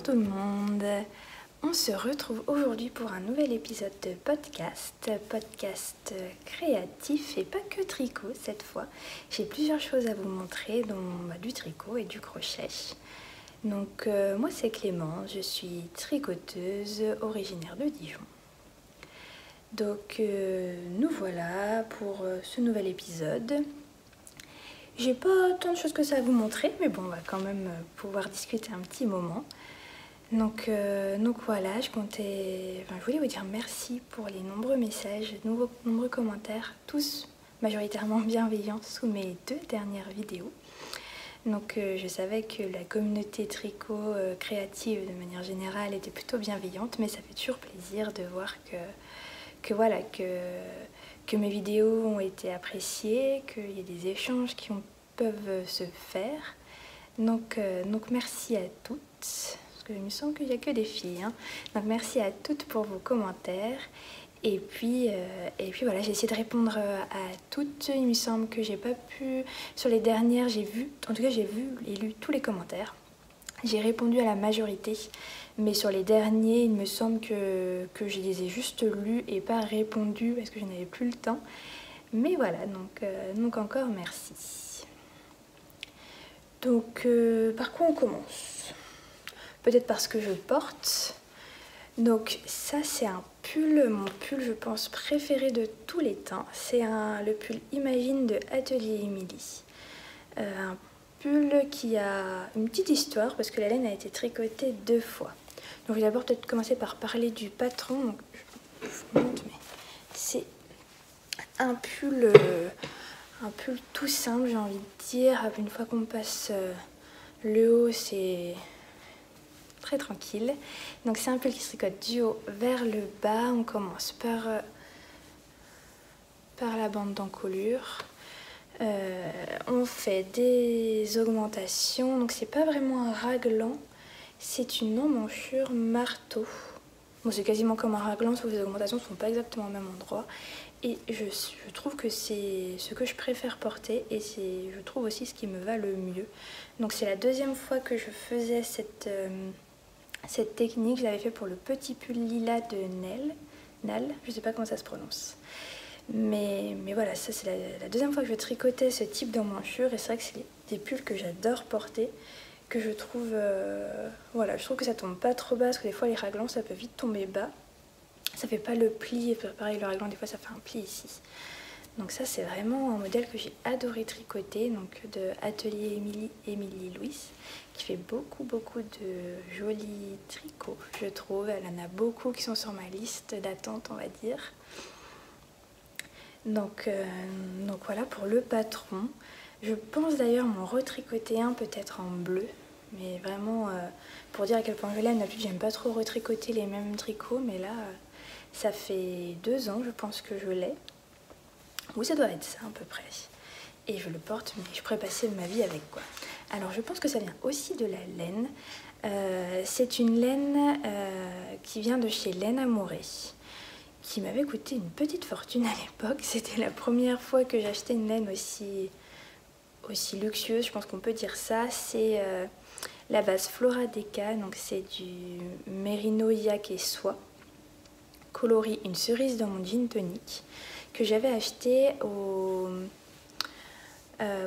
tout le monde, on se retrouve aujourd'hui pour un nouvel épisode de podcast créatif et pas que tricot cette fois. J'ai plusieurs choses à vous montrer dont du tricot et du crochet. Donc moi c'est Clément, je suis tricoteuse originaire de Dijon. Donc nous voilà pour ce nouvel épisode. J'ai pas tant de choses que ça à vous montrer, mais bon, on va quand même pouvoir discuter un petit moment. Donc voilà, je voulais vous dire merci pour les nombreux messages, nombreux commentaires, tous majoritairement bienveillants sous mes 2 dernières vidéos. Donc je savais que la communauté tricot créative de manière générale était plutôt bienveillante, mais ça fait toujours plaisir de voir que mes vidéos ont été appréciées, qu'il y a des échanges qui peuvent se faire. Donc merci à toutes, parce qu'il me semble qu'il n'y a que des filles. Donc merci à toutes pour vos commentaires. Et puis voilà, j'ai essayé de répondre à toutes. Il me semble que j'ai pas pu, sur les dernières, j'ai vu et lu tous les commentaires. J'ai répondu à la majorité, mais sur les derniers, il me semble que je les ai juste lus et pas répondu parce que je n'avais plus le temps. Mais voilà, donc encore merci. Donc par quoi on commence? Peut-être parce que je porte. Donc ça c'est un pull, mon pull je pense préféré de tous les temps. C'est le pull Imagine de Atelier Émilie. Un pull qui a une petite histoire parce que la laine a été tricotée 2 fois. Donc je vais d'abord peut-être commencer par parler du patron. Donc, je vous montre, mais c'est un pull tout simple, j'ai envie de dire. Une fois qu'on passe le haut, c'est très tranquille. Donc c'est un pull qui se tricote du haut vers le bas. On commence par la bande d'encolure. On fait des augmentations, donc c'est pas vraiment un raglan, c'est une emmanchure marteau. Bon, c'est quasiment comme un raglan, sauf que les augmentations ne sont pas exactement au même endroit. Et je trouve que c'est ce que je préfère porter et je trouve aussi ce qui me va le mieux. Donc c'est la 2e fois que je faisais cette technique. Je l'avais fait pour le petit pull lilas de Nal, je sais pas comment ça se prononce. Mais voilà, ça c'est la 2e fois que je tricotais ce type d'emmanchure et c'est vrai que c'est des pulls que j'adore porter, que je trouve, je trouve que ça tombe pas trop bas parce que des fois les raglans ça peut vite tomber bas. Ça fait pas le pli, et pareil le raglan des fois ça fait un pli ici. Donc ça c'est vraiment un modèle que j'ai adoré tricoter, donc de Atelier Émilie Louise, qui fait beaucoup de jolis tricots je trouve. Elle en a beaucoup qui sont sur ma liste d'attente on va dire. Donc voilà pour le patron. Je pense d'ailleurs m'en retricoter un peut-être en bleu. Mais vraiment pour dire à quel point je l'aime. D'habitude j'aime pas trop retricoter les mêmes tricots. Mais là ça fait 2 ans je pense que je l'ai. Oui ça doit être ça à peu près. Et je le porte mais je pourrais passer ma vie avec quoi. Alors je pense que ça vient aussi de la laine. C'est une laine qui vient de chez Laine Amourée, qui m'avait coûté une petite fortune à l'époque. C'était la première fois que j'achetais une laine aussi luxueuse, je pense qu'on peut dire ça. C'est la base Flora Deca, donc c'est du mérino yak et soie, coloris une cerise dans mon jean tonique, que j'avais acheté au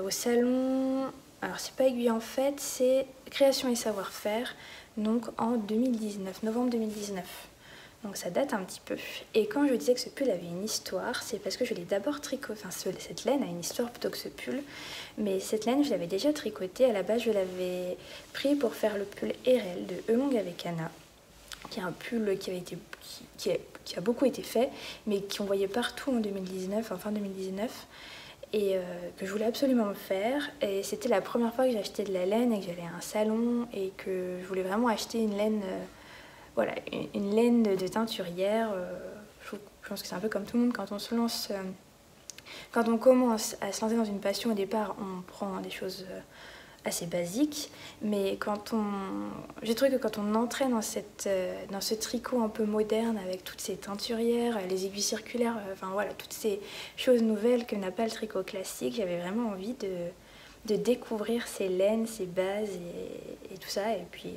salon, alors c'est pas Aiguille en fait, c'est Création et Savoir-faire, donc en 2019, novembre 2019. Donc ça date un petit peu. Et quand je disais que ce pull avait une histoire, c'est parce que je l'ai d'abord tricoté. Enfin, cette laine a une histoire plutôt que ce pull. Mais cette laine, je l'avais déjà tricotée. À la base, je l'avais pris pour faire le pull RL de Elong avec Anna, qui est un pull qui a beaucoup été fait, mais qu'on voyait partout en 2019, en fin 2019. Et que je voulais absolument faire. Et c'était la première fois que j'achetais de la laine et que j'allais à un salon et que je voulais vraiment acheter une laine. Voilà, une laine de teinturière. Je pense que c'est un peu comme tout le monde quand on se lance, quand on commence à se lancer dans une passion au départ, on prend des choses assez basiques, mais j'ai trouvé que quand on entrait dans ce tricot un peu moderne avec toutes ces teinturières, les aiguilles circulaires, enfin voilà, toutes ces choses nouvelles que n'a pas le tricot classique, j'avais vraiment envie de découvrir ces laines, ces bases et tout ça. Et puis,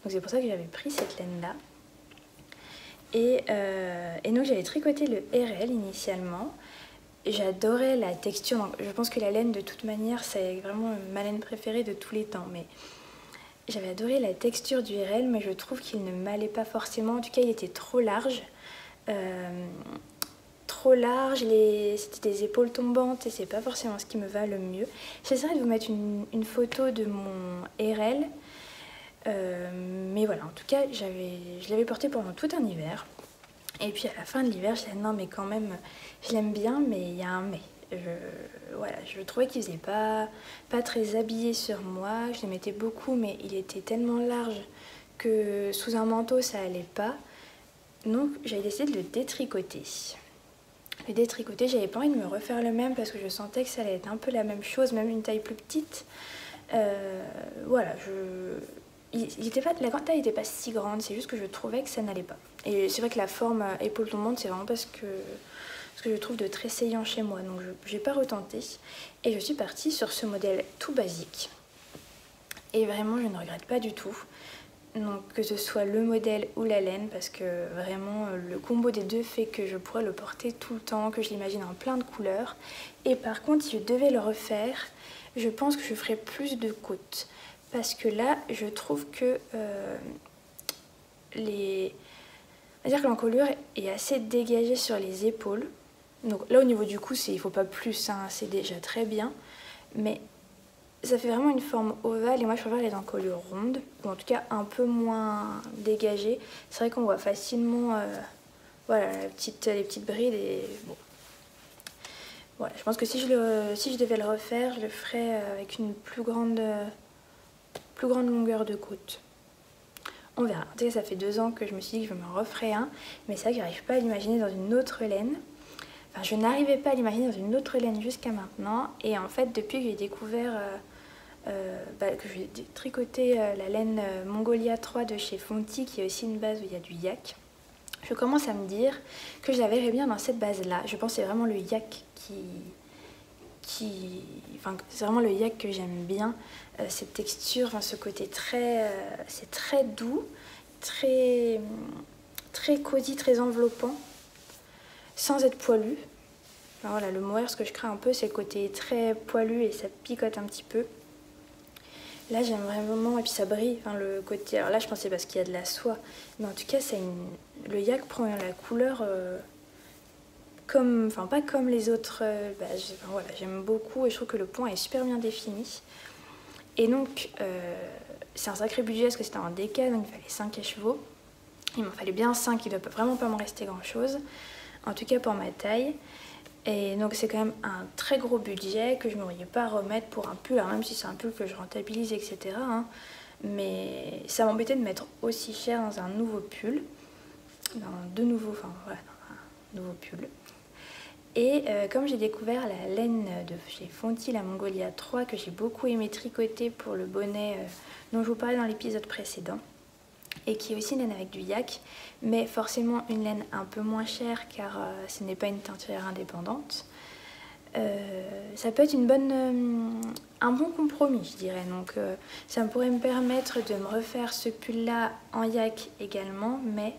donc c'est pour ça que j'avais pris cette laine-là. Et donc j'avais tricoté le RL initialement. J'adorais la texture, donc je pense que la laine de toute manière c'est vraiment ma laine préférée de tous les temps. Mais j'avais adoré la texture du RL, mais je trouve qu'il ne m'allait pas forcément. En tout cas il était trop large. C'était des épaules tombantes et c'est pas forcément ce qui me va le mieux. J'essaierai de vous mettre une photo de mon RL. Mais voilà, en tout cas, je l'avais porté pendant tout un hiver. Et puis à la fin de l'hiver, je disais non, mais quand même, je l'aime bien, mais il y a un mais. Voilà, je trouvais qu'il faisait pas très habillé sur moi. Je le mettais beaucoup, mais il était tellement large que sous un manteau, ça allait pas. Donc j'avais décidé de le détricoter. Le détricoter, j'avais pas envie de me refaire le même parce que je sentais que ça allait être un peu la même chose, même une taille plus petite. Voilà, la grande taille n'était pas si grande, c'est juste que je trouvais que ça n'allait pas. Et c'est vrai que la forme épaule tombante, c'est vraiment parce que je trouve de très saillant chez moi, donc je n'ai pas retenté. Et je suis partie sur ce modèle tout basique. Et vraiment, je ne regrette pas du tout. Donc que ce soit le modèle ou la laine, parce que vraiment le combo des deux fait que je pourrais le porter tout le temps, que je l'imagine en plein de couleurs. Et par contre, si je devais le refaire, je pense que je ferais plus de côtes. Parce que là, je trouve que l'encolure est assez dégagée sur les épaules. Donc là, au niveau du cou, il ne faut pas plus, hein, c'est déjà très bien. Mais ça fait vraiment une forme ovale et moi je préfère les encolures rondes, ou en tout cas un peu moins dégagées. C'est vrai qu'on voit facilement voilà, les petites brides et bon. Voilà, je pense que si je devais le refaire, je le ferais avec une plus grande longueur de côte. On verra. En tout cas, ça fait 2 ans que je me suis dit que je me referais un, mais c'est vrai que j'arrive pas à l'imaginer dans une autre laine. Enfin, je n'arrivais pas à l'imaginer dans une autre laine jusqu'à maintenant. Et en fait, depuis que j'ai découvert que j'ai tricoté la laine Mongolia 3 de chez Fonty, qui est aussi une base où il y a du yak, je commence à me dire que je la verrais bien dans cette base-là. Je pense que c'est vraiment le yak enfin, c'est vraiment le yak que j'aime bien. Cette texture, enfin, ce côté c'est très doux, très cosy, très enveloppant, sans être poilu. Enfin, voilà, le mohair, ce que je crains un peu, c'est le côté très poilu et ça picote un petit peu. Là, j'aime vraiment, et puis ça brille, enfin, le côté. Alors là, je pensais parce qu'il y a de la soie, mais en tout cas, le yak prend la couleur enfin pas comme les autres bases. Enfin, voilà, j'aime beaucoup et je trouve que le point est super bien défini. Et donc, c'est un sacré budget parce que c'était en DK, donc il fallait 5 écheveaux. Il m'en fallait bien 5, il ne doit vraiment pas m'en rester grand chose, en tout cas pour ma taille. Et donc c'est quand même un très gros budget que je ne m'aurais pas à remettre pour un pull, alors même si c'est un pull que je rentabilise, etc. Hein. Mais ça m'embêtait de mettre aussi cher dans un nouveau pull, dans deux nouveaux, enfin voilà, dans un nouveau pull. Et comme j'ai découvert la laine de chez Fonty, la Mongolia 3, que j'ai beaucoup aimé tricoter pour le bonnet dont je vous parlais dans l'épisode précédent, et qui est aussi une laine avec du yak, mais forcément une laine un peu moins chère car ce n'est pas une teinturière indépendante. Ça peut être un bon compromis, je dirais. Donc ça pourrait me permettre de me refaire ce pull là en yak également, mais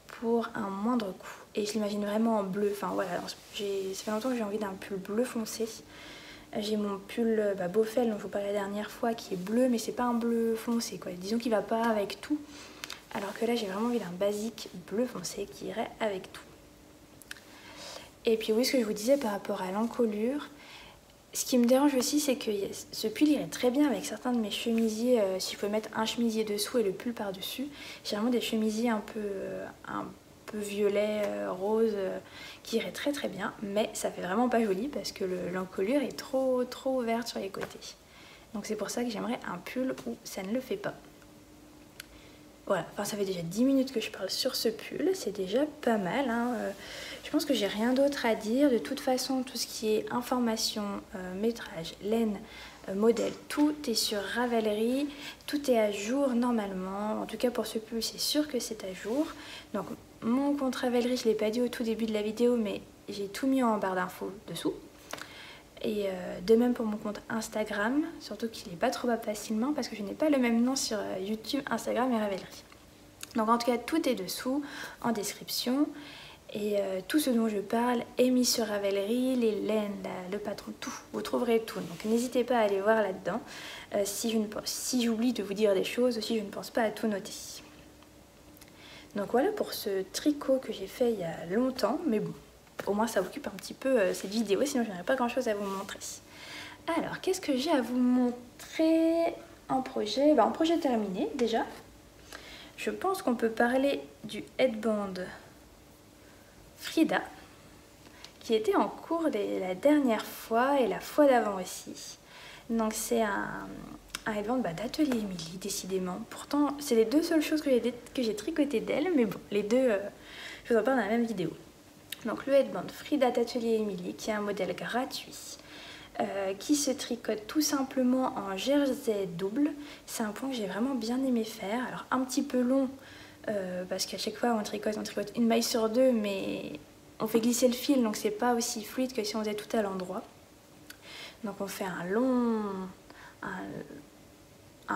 pour un moindre coût. Et je l'imagine vraiment en bleu. Enfin voilà, ça fait longtemps que j'ai envie d'un pull bleu foncé. J'ai mon pull Beaufel dont je vous parlais la dernière fois qui est bleu, mais c'est pas un bleu foncé quoi. Disons qu'il va pas avec tout. Alors que là j'ai vraiment envie d'un basique bleu foncé qui irait avec tout. Et puis oui, ce que je vous disais par rapport à l'encolure, ce qui me dérange aussi c'est que ce pull irait très bien avec certains de mes chemisiers. Si je peux mettre un chemisier dessous et le pull par dessus, j'ai vraiment des chemisiers un peu violet, rose, qui irait très très bien, mais ça fait vraiment pas joli parce que l'encolure est trop ouverte sur les côtés. Donc c'est pour ça que j'aimerais un pull où ça ne le fait pas. Voilà, enfin ça fait déjà 10 minutes que je parle sur ce pull, c'est déjà pas mal. Hein. Je pense que j'ai rien d'autre à dire. De toute façon, tout ce qui est information, métrage, laine, modèle, tout est sur Ravelry, tout est à jour normalement. En tout cas pour ce pull, c'est sûr que c'est à jour. Donc mon compte Ravelry, je ne l'ai pas dit au tout début de la vidéo, mais j'ai tout mis en barre d'infos dessous. Et de même pour mon compte Instagram, surtout qu'il n'est pas trouvable facilement parce que je n'ai pas le même nom sur YouTube, Instagram et Ravelry. Donc en tout cas, tout est dessous, en description. Et tout ce dont je parle est mis sur Ravelry, les laines, le patron, tout. Vous trouverez tout. Donc n'hésitez pas à aller voir là-dedans. Si j'oublie de vous dire des choses, si je ne pense pas à tout noter. Donc voilà pour ce tricot que j'ai fait il y a longtemps. Mais bon, au moins ça occupe un petit peu cette vidéo, sinon je n'aurais pas grand chose à vous montrer. Alors, qu'est-ce que j'ai à vous montrer en projet? En projet terminé déjà. Je pense qu'on peut parler du headband Frida, qui était en cours la dernière fois et la fois d'avant aussi. Donc c'est un headband d'Atelier Émilie, décidément. Pourtant, c'est les deux seules choses que j'ai tricotées d'elle, mais bon, les deux, je vous en parle dans la même vidéo. Donc le headband Frida d'Atelier Émilie, qui est un modèle gratuit, qui se tricote tout simplement en jersey double. C'est un point que j'ai vraiment bien aimé faire. Alors un petit peu long, parce qu'à chaque fois on tricote une maille sur deux, mais on fait glisser le fil, donc c'est pas aussi fluide que si on faisait tout à l'endroit. Donc on fait un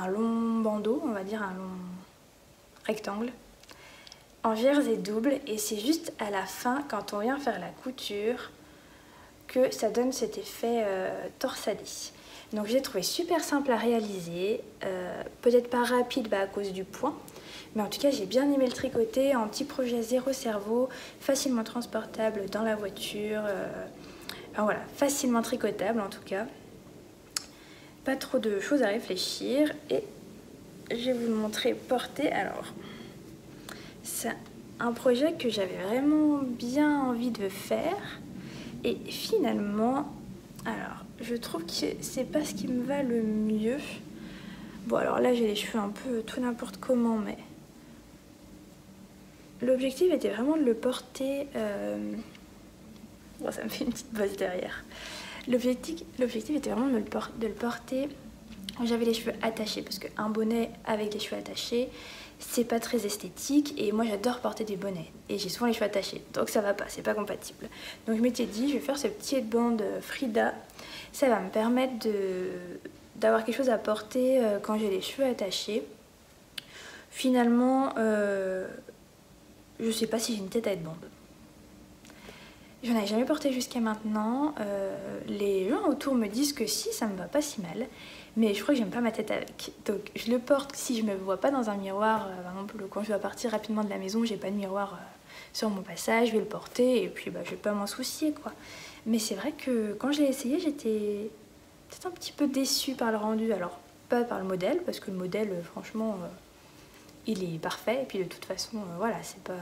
long bandeau, on va dire un long rectangle, en jersey double, et c'est juste à la fin, quand on vient faire la couture, que ça donne cet effet torsadé. Donc j'ai trouvé super simple à réaliser, peut-être pas rapide à cause du point, mais en tout cas j'ai bien aimé le tricoter en petit projet zéro cerveau, facilement transportable dans la voiture, enfin voilà, facilement tricotable en tout cas. Pas trop de choses à réfléchir, et je vais vous le montrer porté. Alors, c'est un projet que j'avais vraiment bien envie de faire, et finalement, alors je trouve que c'est pas ce qui me va le mieux. Bon, alors là j'ai les cheveux un peu tout n'importe comment, mais l'objectif était vraiment de le porter. Bon, ça me fait une petite bosse derrière. L'objectif était vraiment de le porter. J'avais les cheveux attachés, parce qu'un bonnet avec les cheveux attachés, c'est pas très esthétique, et moi j'adore porter des bonnets et j'ai souvent les cheveux attachés, donc ça va pas, c'est pas compatible. Donc je m'étais dit, je vais faire ce petit headband Frida, ça va me permettre d'avoir quelque chose à porter quand j'ai les cheveux attachés. Finalement, je sais pas si j'ai une tête à headband. J'en avais jamais porté jusqu'à maintenant. Les gens autour me disent que si, ça me va pas si mal. Mais je crois que j'aime pas ma tête avec. Donc je le porte si je me vois pas dans un miroir. Par exemple, quand je dois partir rapidement de la maison, j'ai pas de miroir sur mon passage, je vais le porter et puis je vais pas m'en soucier quoi. Mais c'est vrai que quand je l'ai essayé, j'étais peut-être un petit peu déçue par le rendu. Alors pas par le modèle, parce que le modèle, franchement, il est parfait. Et puis de toute façon, voilà, c'est pas...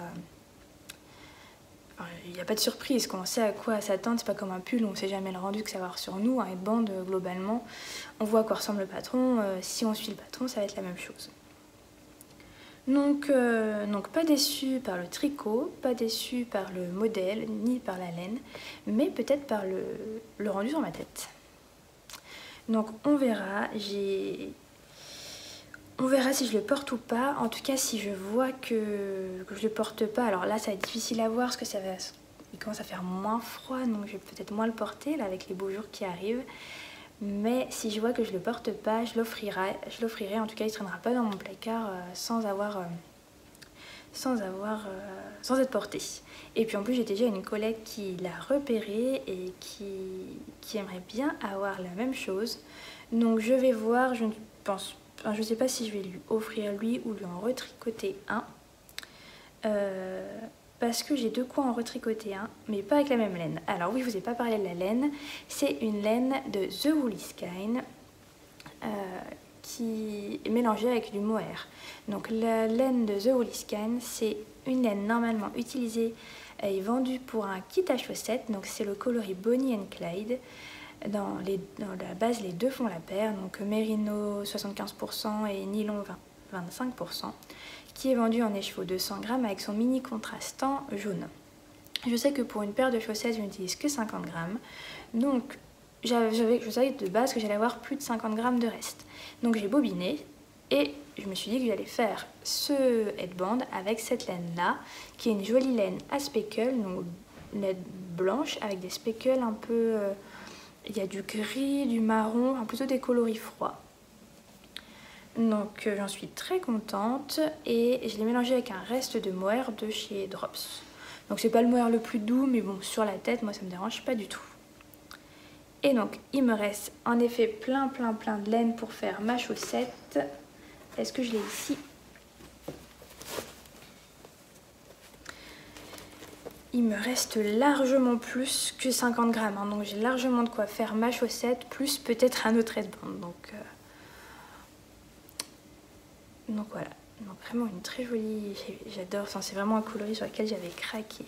Il n'y a pas de surprise, quand on sait à quoi s'attendre, c'est pas comme un pull où on sait jamais le rendu que ça va avoir sur nous. Un headband, globalement, on voit à quoi ressemble le patron. Si on suit le patron, ça va être la même chose. Donc pas déçu par le tricot, pas déçu par le modèle, ni par la laine, mais peut-être par le rendu sur ma tête. Donc on verra, on verra si je le porte ou pas. En tout cas, si je vois que je le porte pas, alors là ça va être difficile à voir parce que il commence à faire moins froid, donc je vais peut-être moins le porter là avec les beaux jours qui arrivent. Mais si je vois que je le porte pas, je l'offrirai. En tout cas, il traînera pas dans mon placard sans être porté. Et puis en plus, j'ai déjà une collègue qui l'a repéré et qui aimerait bien avoir la même chose. Donc je vais voir, je sais pas si je vais lui offrir lui ou lui en retricoter un. Parce que j'ai de quoi en retricoter un, mais pas avec la même laine. Alors oui, je vous ai pas parlé de la laine. C'est une laine de The Woolly Skein qui est mélangée avec du mohair. Donc la laine de The Woolly Skein, c'est une laine normalement utilisée et vendue pour un kit à chaussettes. Donc c'est le coloris Bonnie and Clyde. Dans la base, les deux font la paire, donc mérino 75% et nylon 25%, qui est vendu en écheveau 200 grammes avec son mini contrastant jaune. Je sais que pour une paire de chaussettes, je n'utilise que 50 grammes, donc je savais de base que j'allais avoir plus de 50 grammes de reste. Donc j'ai bobiné et je me suis dit que j'allais faire ce headband avec cette laine-là, qui est une jolie laine à speckle, donc une laine blanche avec des speckles un peu Il y a du gris, du marron, enfin plutôt des coloris froids. Donc j'en suis très contente et je l'ai mélangé avec un reste de mohair de chez Drops. Donc c'est pas le mohair le plus doux, mais bon, sur la tête, moi ça me dérange pas du tout. Et donc il me reste en effet plein de laine pour faire ma chaussette. Est-ce que je l'ai ici? Il me reste largement plus que 50 grammes, hein, donc j'ai largement de quoi faire ma chaussette, plus peut-être un autre headband. Donc voilà, donc vraiment une très jolie, j'adore, c'est vraiment un coloris sur lequel j'avais craqué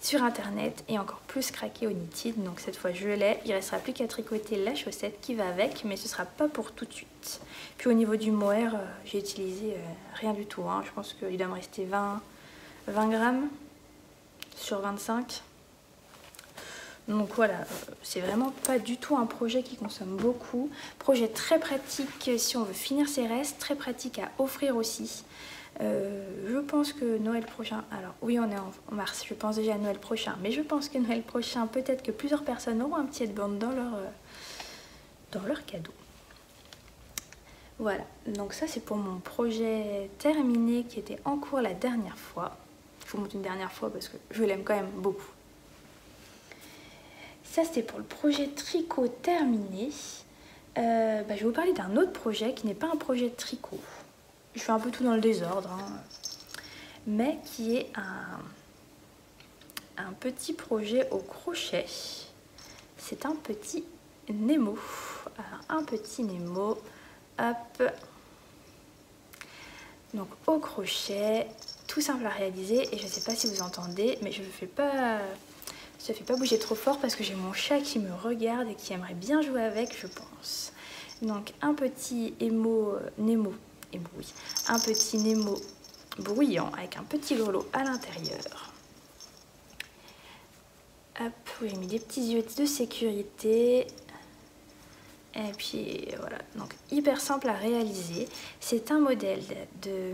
sur internet et encore plus craqué au Knitted. Donc cette fois je l'ai, il ne restera plus qu'à tricoter la chaussette qui va avec, mais ce ne sera pas pour tout de suite. Puis au niveau du mohair, j'ai utilisé rien du tout, hein. Je pense qu'il doit me rester 20 grammes sur 25. Donc voilà, c'est vraiment pas du tout un projet qui consomme beaucoup. Projet très pratique si on veut finir ses restes, très pratique à offrir aussi. Je pense que Noël prochain, alors oui on est en mars, je pense déjà à Noël prochain, mais je pense que Noël prochain, peut-être que plusieurs personnes auront un petit headband dans leur cadeau. Voilà, donc ça c'est pour mon projet terminé qui était en cours la dernière fois. Je vous montre une dernière fois parce que je l'aime quand même beaucoup. Ça c'était pour le projet tricot terminé. Je vais vous parler d'un autre projet qui n'est pas un projet de tricot. Je fais un peu tout dans le désordre, hein, mais qui est un petit projet au crochet. C'est un petit Nemo. Alors un petit Nemo, hop. Donc au crochet, tout simple à réaliser et je ne sais pas si vous entendez, mais je ne fais pas bouger trop fort parce que j'ai mon chat qui me regarde et qui aimerait bien jouer avec, je pense. Donc un petit Nemo, oui, un petit Nemo bruyant avec un petit lolo à l'intérieur. Hop, j'ai mis des petits yeux de sécurité. Et puis voilà, donc hyper simple à réaliser. C'est un modèle de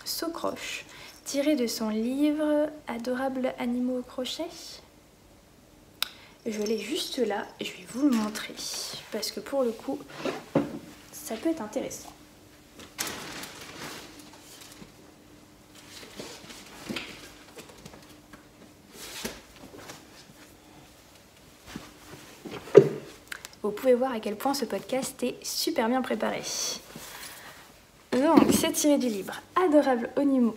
Socroche tiré de son livre Adorables animaux au crochet. Je l'ai juste là et je vais vous le montrer parce que pour le coup, ça peut être intéressant. Vous pouvez voir à quel point ce podcast est super bien préparé. Donc, c'est tiré du livre Adorables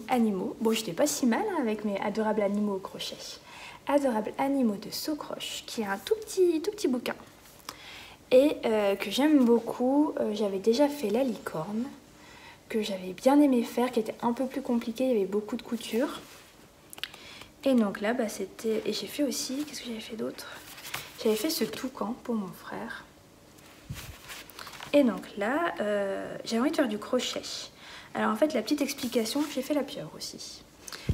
animaux. Bon, j'étais pas si mal hein, avec mes Adorables animaux au crochet. Adorables animaux de Socroche, qui est un tout petit bouquin. Et que j'aime beaucoup. J'avais déjà fait la licorne, que j'avais bien aimé faire, qui était un peu plus compliqué, il y avait beaucoup de couture. Et donc là, c'était... Et j'ai fait aussi... Qu'est-ce que j'avais fait d'autre? J'avais fait ce toucan pour mon frère. Et donc là, j'avais envie de faire du crochet. Alors en fait, la petite explication, j'ai fait la pieuvre aussi.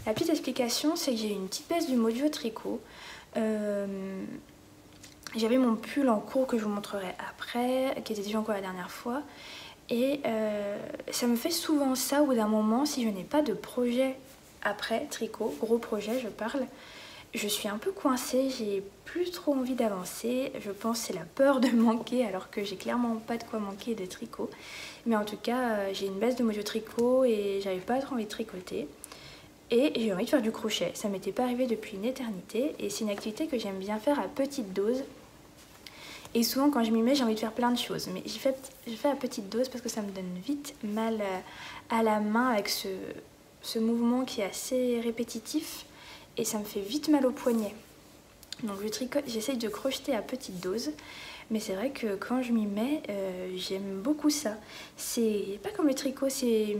La petite explication, c'est que j'ai une petite baisse du Modio tricot. J'avais mon pull en cours que je vous montrerai après, qui était déjà en cours la dernière fois. Et ça me fait souvent ça au bout d'un moment, si je n'ai pas de projet après tricot, gros projet je parle, je suis un peu coincée, j'ai plus trop envie d'avancer. Je pense que c'est la peur de manquer alors que j'ai clairement pas de quoi manquer de tricot. Mais en tout cas, j'ai une baisse de Modio tricot et j'avais pas trop envie de tricoter. Et j'ai envie de faire du crochet. Ça m'était pas arrivé depuis une éternité et c'est une activité que j'aime bien faire à petite dose. Et souvent quand je m'y mets, j'ai envie de faire plein de choses. Mais je fais à petite dose parce que ça me donne vite mal à la main avec ce mouvement qui est assez répétitif. Et ça me fait vite mal au poignet. Donc j'essaye de crocheter à petite dose. Mais c'est vrai que quand je m'y mets, j'aime beaucoup ça. C'est pas comme le tricot, c'est...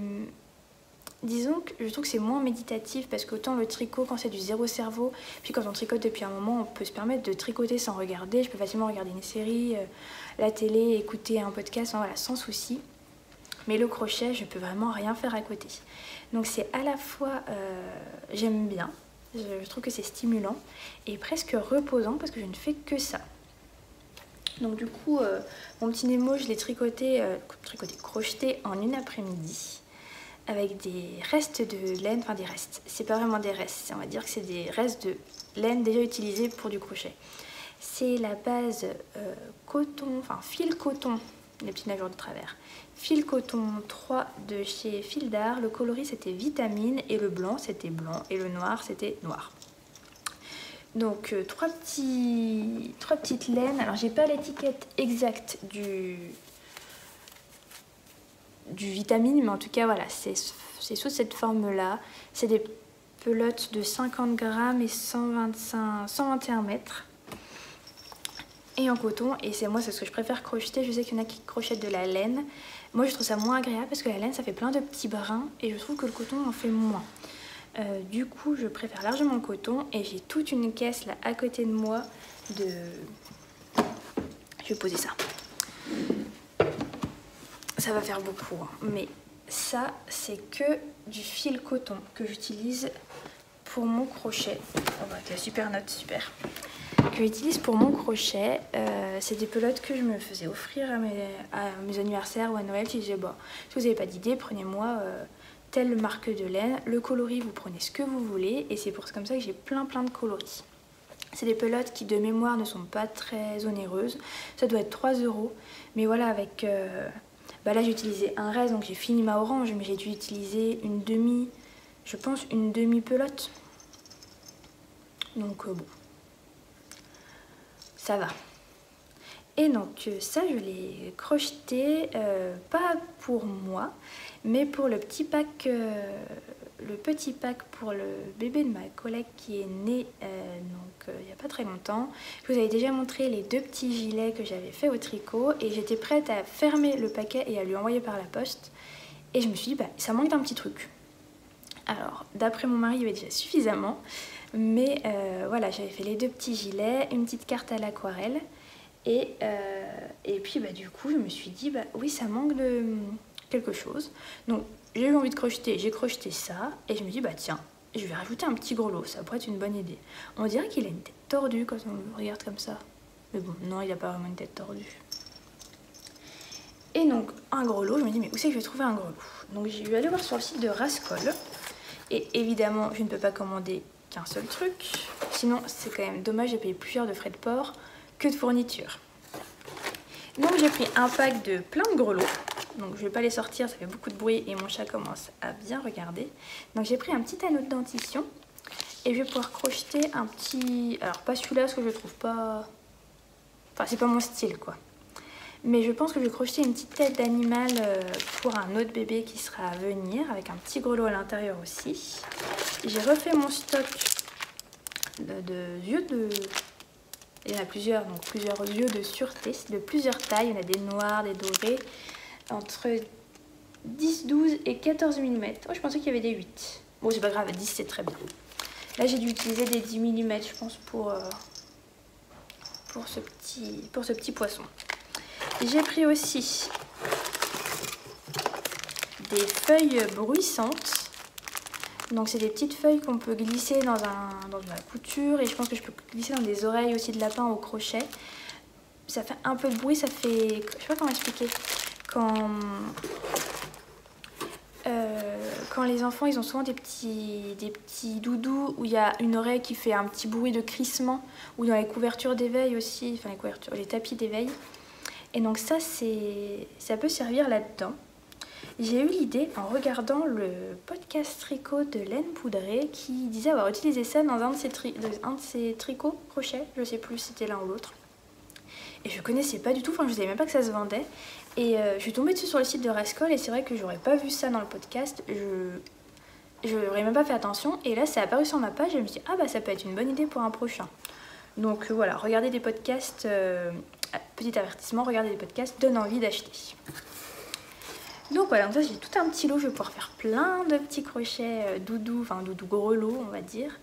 Disons que je trouve que c'est moins méditatif parce qu'autant le tricot quand c'est du zéro cerveau, puis quand on tricote depuis un moment, on peut se permettre de tricoter sans regarder. Je peux facilement regarder une série, la télé, écouter un podcast, voilà, sans souci. Mais le crochet, je peux vraiment rien faire à côté. Donc c'est à la fois, j'aime bien, je trouve que c'est stimulant et presque reposant parce que je ne fais que ça. Donc du coup, mon petit Nemo, je l'ai crocheté en une après-midi. Avec des restes de laine, enfin des restes, c'est pas vraiment des restes, on va dire que c'est des restes de laine déjà utilisés pour du crochet. C'est la base coton, enfin fil coton, les petits nageurs de travers. Fil coton 3 de chez Fil d'Art. Le coloris c'était vitamine et le blanc c'était blanc et le noir c'était noir. Donc trois petites laines. Alors j'ai pas l'étiquette exacte du vitamine, mais en tout cas voilà, c'est sous cette forme là. C'est des pelotes de 50 grammes et 121 mètres. Et en coton, et moi c'est ce que je préfère crocheter. Je sais qu'il y en a qui crochettent de la laine. Moi je trouve ça moins agréable parce que la laine ça fait plein de petits brins et je trouve que le coton en fait moins. Du coup je préfère largement le coton et j'ai toute une caisse là à côté de moi de... Je vais poser ça. Ça va faire beaucoup, hein. Mais ça c'est que du fil coton que j'utilise pour mon crochet. Oh bah t'as super note, super. Que j'utilise pour mon crochet. C'est des pelotes que je me faisais offrir à mes anniversaires ou à Noël. Je disais, bon, si vous n'avez pas d'idée, prenez-moi telle marque de laine. Le coloris, vous prenez ce que vous voulez. Et c'est comme ça que j'ai plein de coloris. C'est des pelotes qui de mémoire ne sont pas très onéreuses. Ça doit être 3 €. Mais voilà, avec... là j'ai utilisé un reste, donc j'ai fini ma orange. Mais j'ai dû utiliser une demi pelote. Donc bon. Ça va. Et donc ça je l'ai crocheté pas pour moi mais pour le petit pack pour le bébé de ma collègue qui est né il n'y a pas très longtemps. Je vous avais déjà montré les 2 petits gilets que j'avais fait au tricot et j'étais prête à fermer le paquet et à lui envoyer par la poste et je me suis dit ça manque d'un petit truc. Alors d'après mon mari il y avait déjà suffisamment. Mais voilà, j'avais fait les 2 petits gilets, une petite carte à l'aquarelle. Et puis du coup, je me suis dit, oui, ça manque de quelque chose. Donc, j'ai eu envie de crocheter, j'ai crocheté ça. Et je me dis, tiens, je vais rajouter un petit grelot, ça pourrait être une bonne idée. On dirait qu'il a une tête tordue quand on le regarde comme ça. Mais bon, non, il n'a pas vraiment une tête tordue. Et donc, un grelot, je me dis, mais où c'est que je vais trouver un grelot? Donc, j'ai dû aller voir sur le site de Rascol. Et évidemment, je ne peux pas commander qu'un seul truc, sinon c'est quand même dommage, j'ai payé plus cher de frais de port que de fourniture. Donc j'ai pris un pack de plein de grelots, donc je vais pas les sortir, ça fait beaucoup de bruit et mon chat commence à bien regarder. Donc j'ai pris un petit anneau de dentition et je vais pouvoir crocheter un petit, alors pas celui-là parce que je le trouve pas, enfin c'est pas mon style quoi. Mais je pense que je vais crocheter une petite tête d'animal pour un autre bébé qui sera à venir, avec un petit grelot à l'intérieur aussi. J'ai refait mon stock de yeux de... Il y en a plusieurs, donc plusieurs yeux de sûreté, de plusieurs tailles. Il y en a des noirs, des dorés, entre 10, 12 et 14 mm. Oh, je pensais qu'il y avait des 8. Bon, c'est pas grave, 10 c'est très bien. Là, j'ai dû utiliser des 10 mm, je pense, pour ce petit poisson. J'ai pris aussi des feuilles bruissantes. Donc c'est des petites feuilles qu'on peut glisser dans la couture et je pense que je peux glisser dans des oreilles aussi de lapin au crochet. Ça fait un peu de bruit, ça fait... Je sais pas comment expliquer. Quand les enfants ils ont souvent des petits doudous où il y a une oreille qui fait un petit bruit de crissement, ou dans les couvertures d'éveil aussi, enfin les tapis d'éveil. Et donc ça peut servir là-dedans. J'ai eu l'idée en regardant le podcast tricot de Laine Poudrée qui disait avoir utilisé ça dans un de ses tricots crochets, je sais plus si c'était l'un ou l'autre. Et je connaissais pas du tout, enfin je savais même pas que ça se vendait. Et je suis tombée dessus sur le site de Rascol et c'est vrai que j'aurais pas vu ça dans le podcast, je n'aurais même pas fait attention. Et là c'est apparu sur ma page et je me suis dit ça peut être une bonne idée pour un prochain. Donc voilà, regardez des podcasts, petit avertissement, regarder des podcasts donne envie d'acheter. Donc voilà, donc ça j'ai tout un petit lot, je vais pouvoir faire plein de petits crochets doudou grelots on va dire.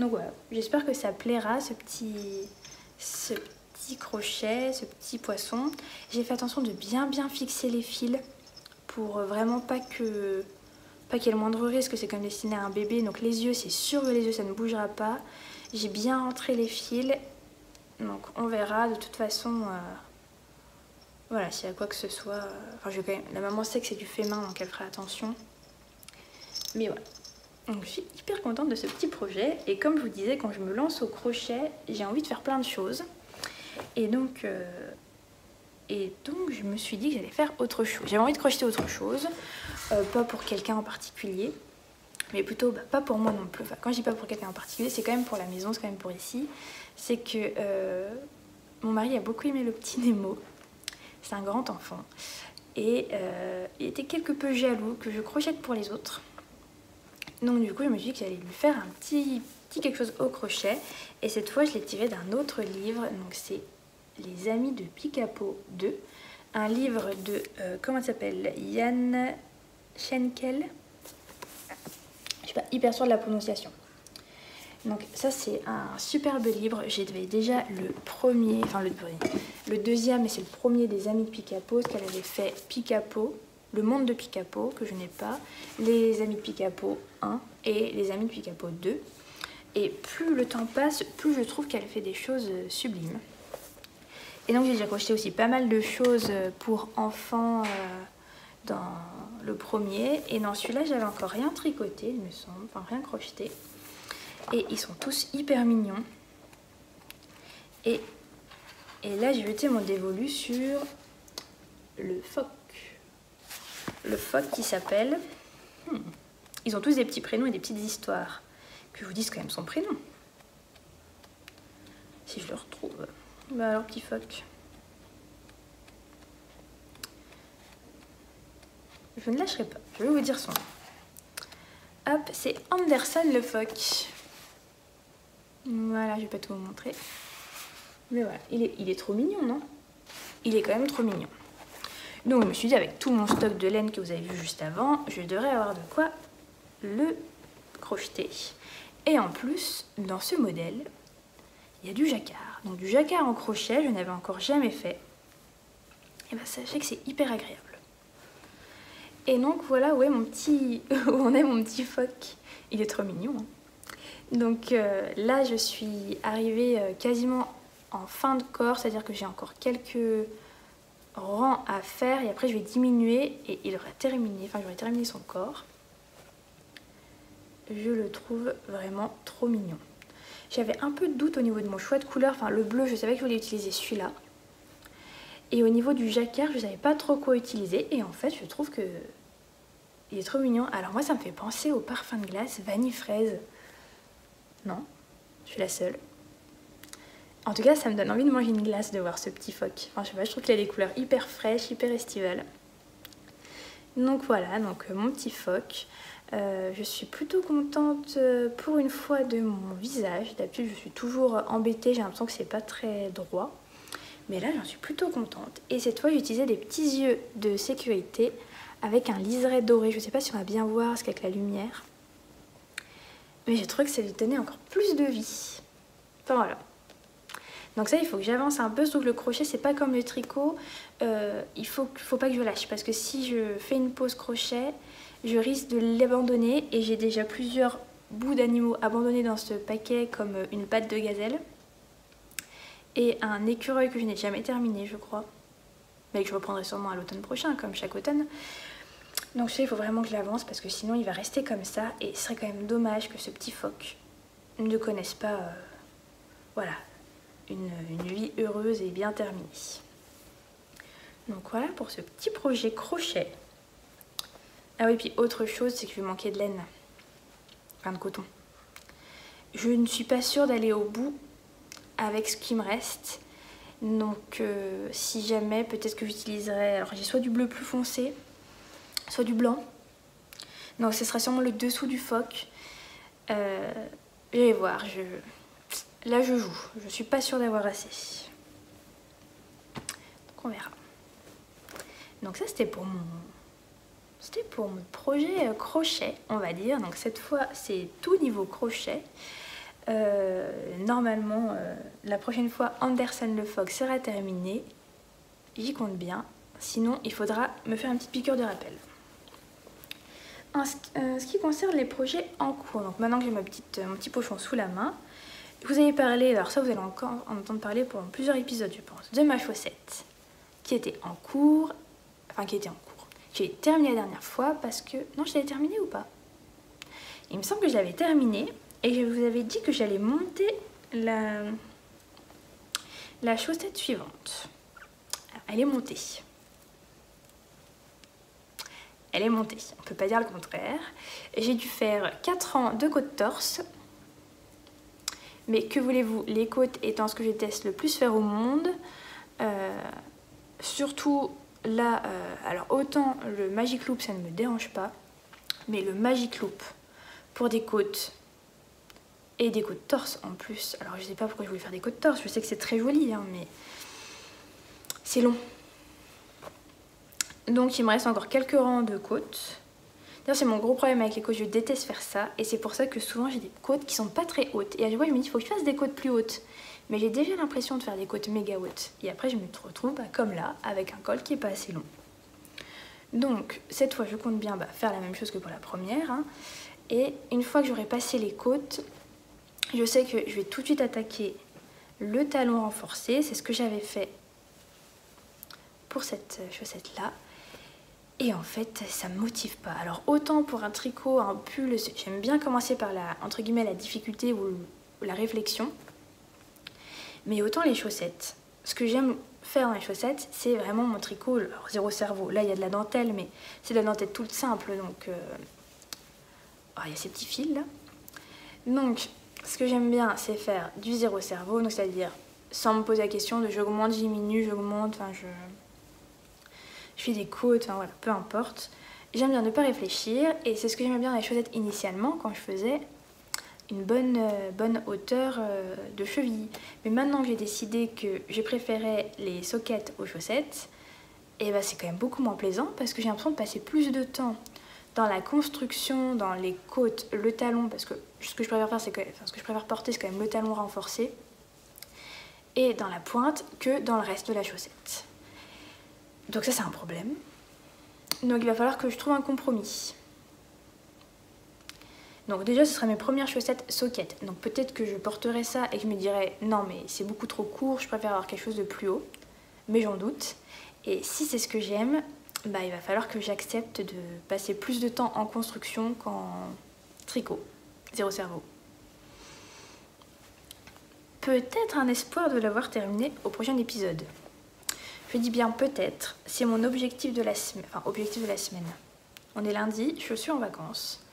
Donc voilà, j'espère que ça plaira ce petit crochet, ce petit poisson. J'ai fait attention de bien fixer les fils pour vraiment pas qu'il y ait le moindre risque, c'est comme destiné à un bébé. Donc les yeux, c'est sûr que les yeux ça ne bougera pas. J'ai bien rentré les fils, donc on verra de toute façon... Voilà, s'il y a quoi que ce soit... la maman sait que c'est du fait main, donc elle fera attention. Mais voilà. Donc je suis hyper contente de ce petit projet. Et comme je vous disais, quand je me lance au crochet, j'ai envie de faire plein de choses. Et donc je me suis dit que j'allais faire autre chose. J'avais envie de crocheter autre chose, pas pour quelqu'un en particulier, mais plutôt pas pour moi non plus. Enfin, quand je dis pas pour quelqu'un en particulier, c'est quand même pour la maison, c'est quand même pour ici. C'est que mon mari a beaucoup aimé le petit Nemo. C'est un grand enfant. Et il était quelque peu jaloux que je crochette pour les autres. Donc du coup, je me suis dit que j'allais lui faire un petit quelque chose au crochet. Et cette fois, je l'ai tiré d'un autre livre. Donc c'est Les Amis de Picapo 2. Un livre de, comment il s'appelle, Yann Schenkel. Je suis pas hyper sûre de la prononciation. Donc ça, c'est un superbe livre. J'avais déjà le premier, enfin le deuxième, et c'est le premier des Amis de Picapo, ce qu'elle avait fait Picapo, Le Monde de Picapo, que je n'ai pas, Les Amis de Picapo 1 et Les Amis de Picapo 2. Et plus le temps passe, plus je trouve qu'elle fait des choses sublimes. Et donc j'ai déjà crocheté aussi pas mal de choses pour enfants dans le premier. Et dans celui-là, j'avais encore rien tricoté, il me semble, enfin rien crocheté. Et ils sont tous hyper mignons. Et là, j'ai jeté mon dévolu sur le phoque. Le phoque qui s'appelle... Ils ont tous des petits prénoms et des petites histoires. Que je vous dise quand même son prénom. Si je le retrouve. Bah alors, petit phoque. Je ne lâcherai pas. Je vais vous dire son nom. Hop, c'est Anderson le phoque. Voilà, je vais pas tout vous montrer. Mais voilà, il est trop mignon, non? Il est quand même trop mignon. Donc je me suis dit, avec tout mon stock de laine que vous avez vu juste avant, je devrais avoir de quoi le crocheter. Et en plus, dans ce modèle, il y a du jacquard. Donc du jacquard en crochet, je n'avais encore jamais fait. Et bien sachez que c'est hyper agréable. Et donc voilà où est mon petit... où en est mon petit phoque. Il est trop mignon, hein. Donc là, je suis arrivée quasiment en fin de corps, c'est-à-dire que j'ai encore quelques rangs à faire et après je vais diminuer et il aura terminé, enfin j'aurai terminé son corps. Je le trouve vraiment trop mignon. J'avais un peu de doute au niveau de mon choix de couleur, enfin le bleu, je savais que je voulais utiliser celui-là. Et au niveau du jacquard, je ne savais pas trop quoi utiliser et en fait, je trouve que il est trop mignon. Alors moi, ça me fait penser au parfum de glace vanille fraise. Non, je suis la seule. En tout cas, ça me donne envie de manger une glace de voir ce petit phoque. Enfin, je sais pas, je trouve qu'il a des couleurs hyper fraîches, hyper estivales. Donc voilà, donc mon petit phoque. Je suis plutôt contente pour une fois de mon visage. D'habitude, je suis toujours embêtée, j'ai l'impression que c'est pas très droit. Mais là, j'en suis plutôt contente. Et cette fois, j'ai utilisé des petits yeux de sécurité avec un liseré doré. Je sais pas si on va bien voir parce qu'avec la lumière. Mais j'ai trouvé que ça lui donnait encore plus de vie. Enfin voilà. Donc ça, il faut que j'avance un peu, sauf que le crochet, c'est pas comme le tricot. Il faut pas que je lâche, parce que si je fais une pause crochet, je risque de l'abandonner. Et j'ai déjà plusieurs bouts d'animaux abandonnés dans ce paquet, comme une patte de gazelle. Et un écureuil que je n'ai jamais terminé, je crois. Mais que je reprendrai sûrement à l'automne prochain, comme chaque automne. Donc je sais, il faut vraiment que je l'avance parce que sinon il va rester comme ça et ce serait quand même dommage que ce petit phoque ne connaisse pas voilà, une vie heureuse et bien terminée. Donc voilà pour ce petit projet crochet. Ah oui, puis autre chose, c'est que je vais manquer de laine, enfin de coton. Je ne suis pas sûre d'aller au bout avec ce qui me reste. Donc si jamais, peut-être que j'utiliserai, alors j'ai soit du bleu plus foncé, soit du blanc. Donc ce sera sûrement le dessous du phoque. Je vais voir. Là je joue. Je suis pas sûre d'avoir assez. Donc on verra. Donc ça c'était pour mon projet crochet, on va dire. Donc cette fois c'est tout niveau crochet. Normalement la prochaine fois Anderson le phoque sera terminé. J'y compte bien. Sinon il faudra me faire une petite piqûre de rappel. En ce qui concerne les projets en cours, donc maintenant que j'ai mon petit pochon sous la main, je vous avais parlé, alors ça vous allez encore en entendre parler pendant plusieurs épisodes je pense, de ma chaussette qui était en cours, j'ai terminé la dernière fois parce que, non je l'avais terminée ou pas? Il me semble que je l'avais terminée et je vous avais dit que j'allais monter La chaussette suivante, elle est montée. Elle est montée, on ne peut pas dire le contraire. J'ai dû faire 4 rangs de côtes torse. Mais que voulez-vous, les côtes étant ce que je déteste le plus faire au monde. Surtout là, alors autant le Magic Loop ça ne me dérange pas. Mais le Magic Loop pour des côtes et des côtes torse en plus. Alors je sais pas pourquoi je voulais faire des côtes torse, je sais que c'est très joli hein, mais c'est long. Donc il me reste encore quelques rangs de côtes. D'ailleurs c'est mon gros problème avec les côtes, je déteste faire ça. Et c'est pour ça que souvent j'ai des côtes qui sont pas très hautes. Et à chaque fois je me dis il faut que je fasse des côtes plus hautes. Mais j'ai déjà l'impression de faire des côtes méga hautes. Et après je me retrouve comme là, avec un col qui est pas assez long. Donc cette fois je compte bien faire la même chose que pour la première. Hein. Et une fois que j'aurai passé les côtes, je sais que je vais tout de suite attaquer le talon renforcé. C'est ce que j'avais fait pour cette chaussette-là. Et en fait, ça me motive pas. Alors autant pour un tricot, un pull, j'aime bien commencer par la, entre guillemets, la difficulté ou la réflexion. Mais autant les chaussettes. Ce que j'aime faire dans les chaussettes, c'est vraiment mon tricot, alors, zéro cerveau. Là, il y a de la dentelle, mais c'est de la dentelle toute simple. Donc, il y a ces petits fils là. Donc, ce que j'aime bien, c'est faire du zéro cerveau. Donc, c'est-à-dire, sans me poser la question de j'augmente, je diminue, j'augmente, enfin, je fais des côtes, enfin voilà, peu importe. J'aime bien ne pas réfléchir et c'est ce que j'aimais bien dans les chaussettes initialement quand je faisais une bonne hauteur de cheville. Mais maintenant que j'ai décidé que je préférais les sockets aux chaussettes, et ben c'est quand même beaucoup moins plaisant parce que j'ai l'impression de passer plus de temps dans la construction, dans les côtes, le talon, parce que ce que je préfère faire, c'est ce que je préfère porter, c'est quand même le talon renforcé, et dans la pointe que dans le reste de la chaussette. Donc ça c'est un problème. Donc il va falloir que je trouve un compromis. Donc déjà ce sera mes premières chaussettes socket. Donc peut-être que je porterai ça et que je me dirais non mais c'est beaucoup trop court, je préfère avoir quelque chose de plus haut. Mais j'en doute. Et si c'est ce que j'aime, il va falloir que j'accepte de passer plus de temps en construction qu'en tricot. Zéro cerveau. Peut-être un espoir de l'avoir terminé au prochain épisode. Je dis bien peut-être, c'est mon objectif de la semaine. Enfin, objectif de la semaine. On est lundi, je suis en vacances.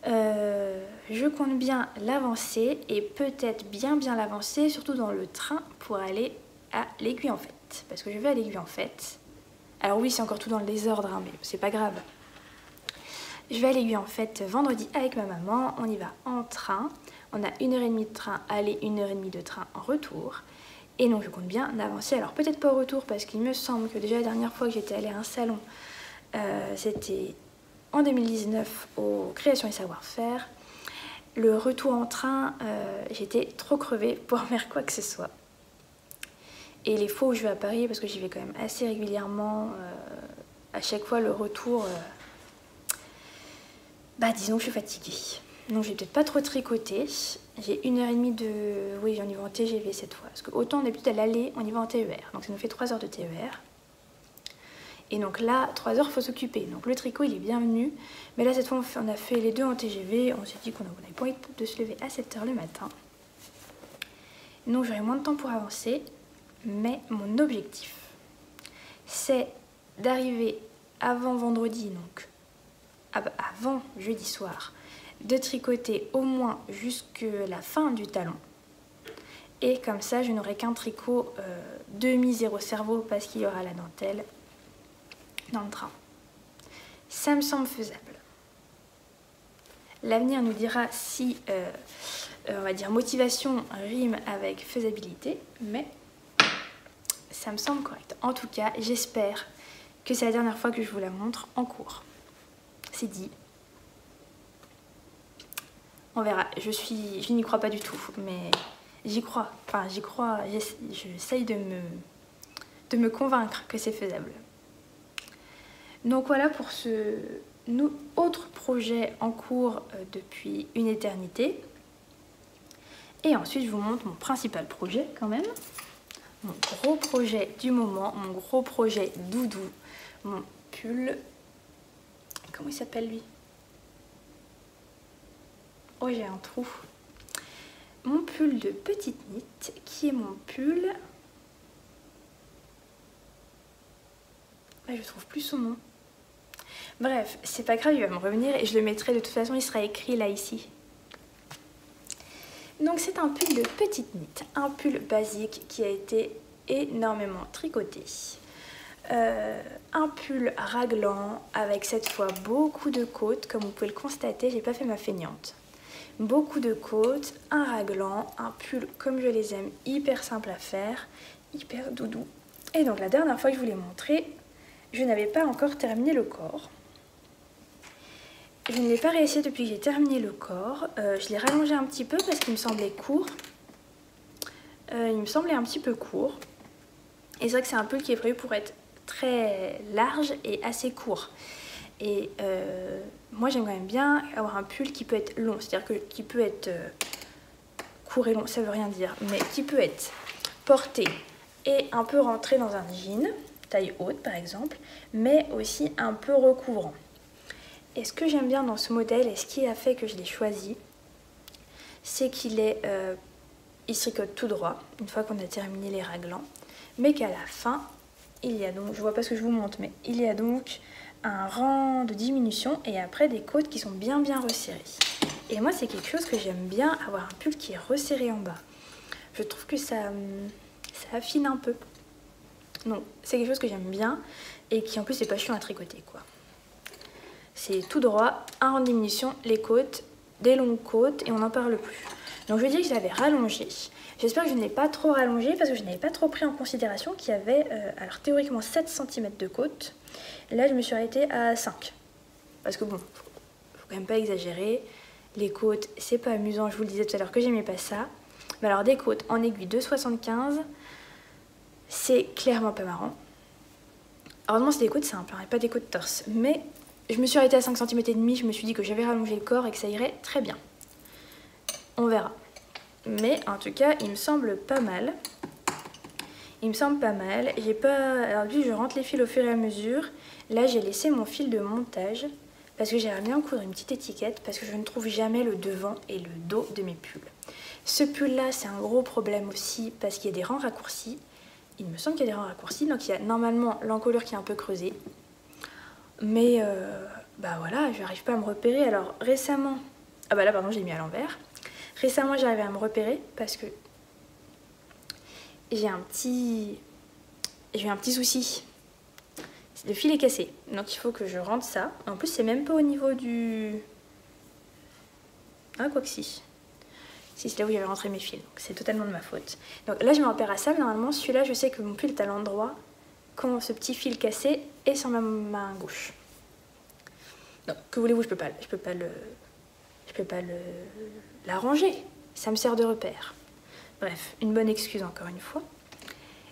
Je compte bien l'avancer et peut-être bien l'avancer, surtout dans le train pour aller à l'Aiguille en Fête. Parce que je vais à l'Aiguille en Fête. Alors oui, c'est encore tout dans le désordre, hein, mais c'est pas grave. Je vais à l'Aiguille en Fête vendredi avec ma maman. On y va en train. On a 1h30 de train aller, 1h30 de train en retour. Et donc je compte bien avancer, alors peut-être pas au retour parce qu'il me semble que déjà la dernière fois que j'étais allée à un salon, c'était en 2019 aux Créations et Savoir-Faire. Le retour en train, j'étais trop crevée pour faire quoi que ce soit. Et les fois où je vais à Paris, parce que j'y vais quand même assez régulièrement, à chaque fois le retour, disons que je suis fatiguée. Donc j'ai peut-être pas trop tricoté. J'ai 1h30 de... Oui, j'en y vais en TGV cette fois. Parce que autant d'habitude à l'aller, on y va en TER. Donc ça nous fait 3 heures de TER. Et donc là, 3 heures, il faut s'occuper. Donc le tricot, il est bienvenu. Mais là, cette fois, on a fait les deux en TGV. On s'est dit qu'on n'avait pas envie de se lever à 7 heures le matin. Donc j'aurai moins de temps pour avancer. Mais mon objectif, c'est d'arriver avant vendredi, donc avant jeudi soir, de tricoter au moins jusque la fin du talon. Et comme ça, je n'aurai qu'un tricot demi-zéro cerveau parce qu'il y aura la dentelle dans le train. Ça me semble faisable. L'avenir nous dira si, on va dire, motivation rime avec faisabilité, mais ça me semble correct. En tout cas, j'espère que c'est la dernière fois que je vous la montre en cours. C'est dit. On verra, je n'y crois pas du tout, mais j'y crois. Enfin, j'y crois, j'essaye de me convaincre que c'est faisable. Donc voilà pour ce autre projet en cours depuis une éternité. Et ensuite, je vous montre mon principal projet quand même. Mon gros projet du moment, mon gros projet doudou, mon pull. Comment il s'appelle lui ? Oh, j'ai un trou. Mon pull de petite knit, qui est mon pull Ah, je trouve plus son nom. Bref, c'est pas grave, il va me revenir et je le mettrai, de toute façon il sera écrit là ici. Donc c'est un pull de petite knit, un pull basique qui a été énormément tricoté. Un pull raglan avec cette fois beaucoup de côtes, comme vous pouvez le constater, j'ai pas fait ma feignante. Beaucoup de côtes, un raglan, un pull comme je les aime, hyper simple à faire, hyper doudou. Et donc la dernière fois que je vous l'ai montré, je n'avais pas encore terminé le corps. Je ne l'ai pas réessayé depuis que j'ai terminé le corps. Je l'ai rallongé un petit peu parce qu'il me semblait court. Il me semblait un petit peu court. Et c'est vrai que c'est un pull qui est prévu pour être très large et assez court. Et moi j'aime quand même bien avoir un pull qui peut être long. C'est-à-dire qui peut être court et long, ça veut rien dire. Mais qui peut être porté et un peu rentré dans un jean, taille haute par exemple. Mais aussi un peu recouvrant. Et ce que j'aime bien dans ce modèle, et ce qui a fait que je l'ai choisi, c'est qu'il il se tricote tout droit, une fois qu'on a terminé les raglans, mais qu'à la fin, il y a donc, je vois pas ce que je vous montre, mais il y a donc un rang de diminution et après des côtes qui sont bien resserrées. Et moi, c'est quelque chose que j'aime bien, avoir un pull qui est resserré en bas. Je trouve que ça affine un peu. Donc, c'est quelque chose que j'aime bien et qui en plus n'est pas chiant à tricoter, quoi. C'est tout droit, un rang de diminution, les côtes, des longues côtes et on n'en parle plus. Donc je veux dire que je l'avais rallongé. J'espère que je ne l'ai pas trop rallongé parce que je n'avais pas trop pris en considération qu'il y avait alors théoriquement 7 cm de côte. Là je me suis arrêtée à 5. Parce que bon, faut quand même pas exagérer. Les côtes, c'est pas amusant, je vous le disais tout à l'heure que j'aimais pas ça. Mais alors des côtes en aiguille de 75, c'est clairement pas marrant. Heureusement c'est des côtes simples, hein, et pas des côtes torse. Mais je me suis arrêtée à 5 cm et demi, je me suis dit que j'avais rallongé le corps et que ça irait très bien. On verra. Mais en tout cas, il me semble pas mal. Il me semble pas mal. J'ai pas... Alors vu que je rentre les fils au fur et à mesure, là j'ai laissé mon fil de montage parce que j'aimerais bien coudre une petite étiquette parce que je ne trouve jamais le devant et le dos de mes pulls. Ce pull là, c'est un gros problème aussi parce qu'il y a des rangs raccourcis. Il me semble qu'il y a des rangs raccourcis, donc il y a normalement l'encolure qui est un peu creusée. Mais bah voilà, je n'arrive pas à me repérer. Alors récemment, ah bah là pardon, j'ai mis à l'envers. Récemment, j'arrivais à me repérer parce que j'ai un petit souci. Le fil est cassé, donc il faut que je rentre ça. En plus, c'est même pas au niveau du... Ah, quoi que si. Si, c'est là où j'avais rentré mes fils, donc c'est totalement de ma faute. Donc là, je me repère à ça, mais normalement, celui-là, je sais que mon pull est à l'endroit quand ce petit fil cassé est sur ma main gauche. Donc, que voulez-vous, je peux pas l'arranger. Ça me sert de repère. Bref, une bonne excuse encore une fois.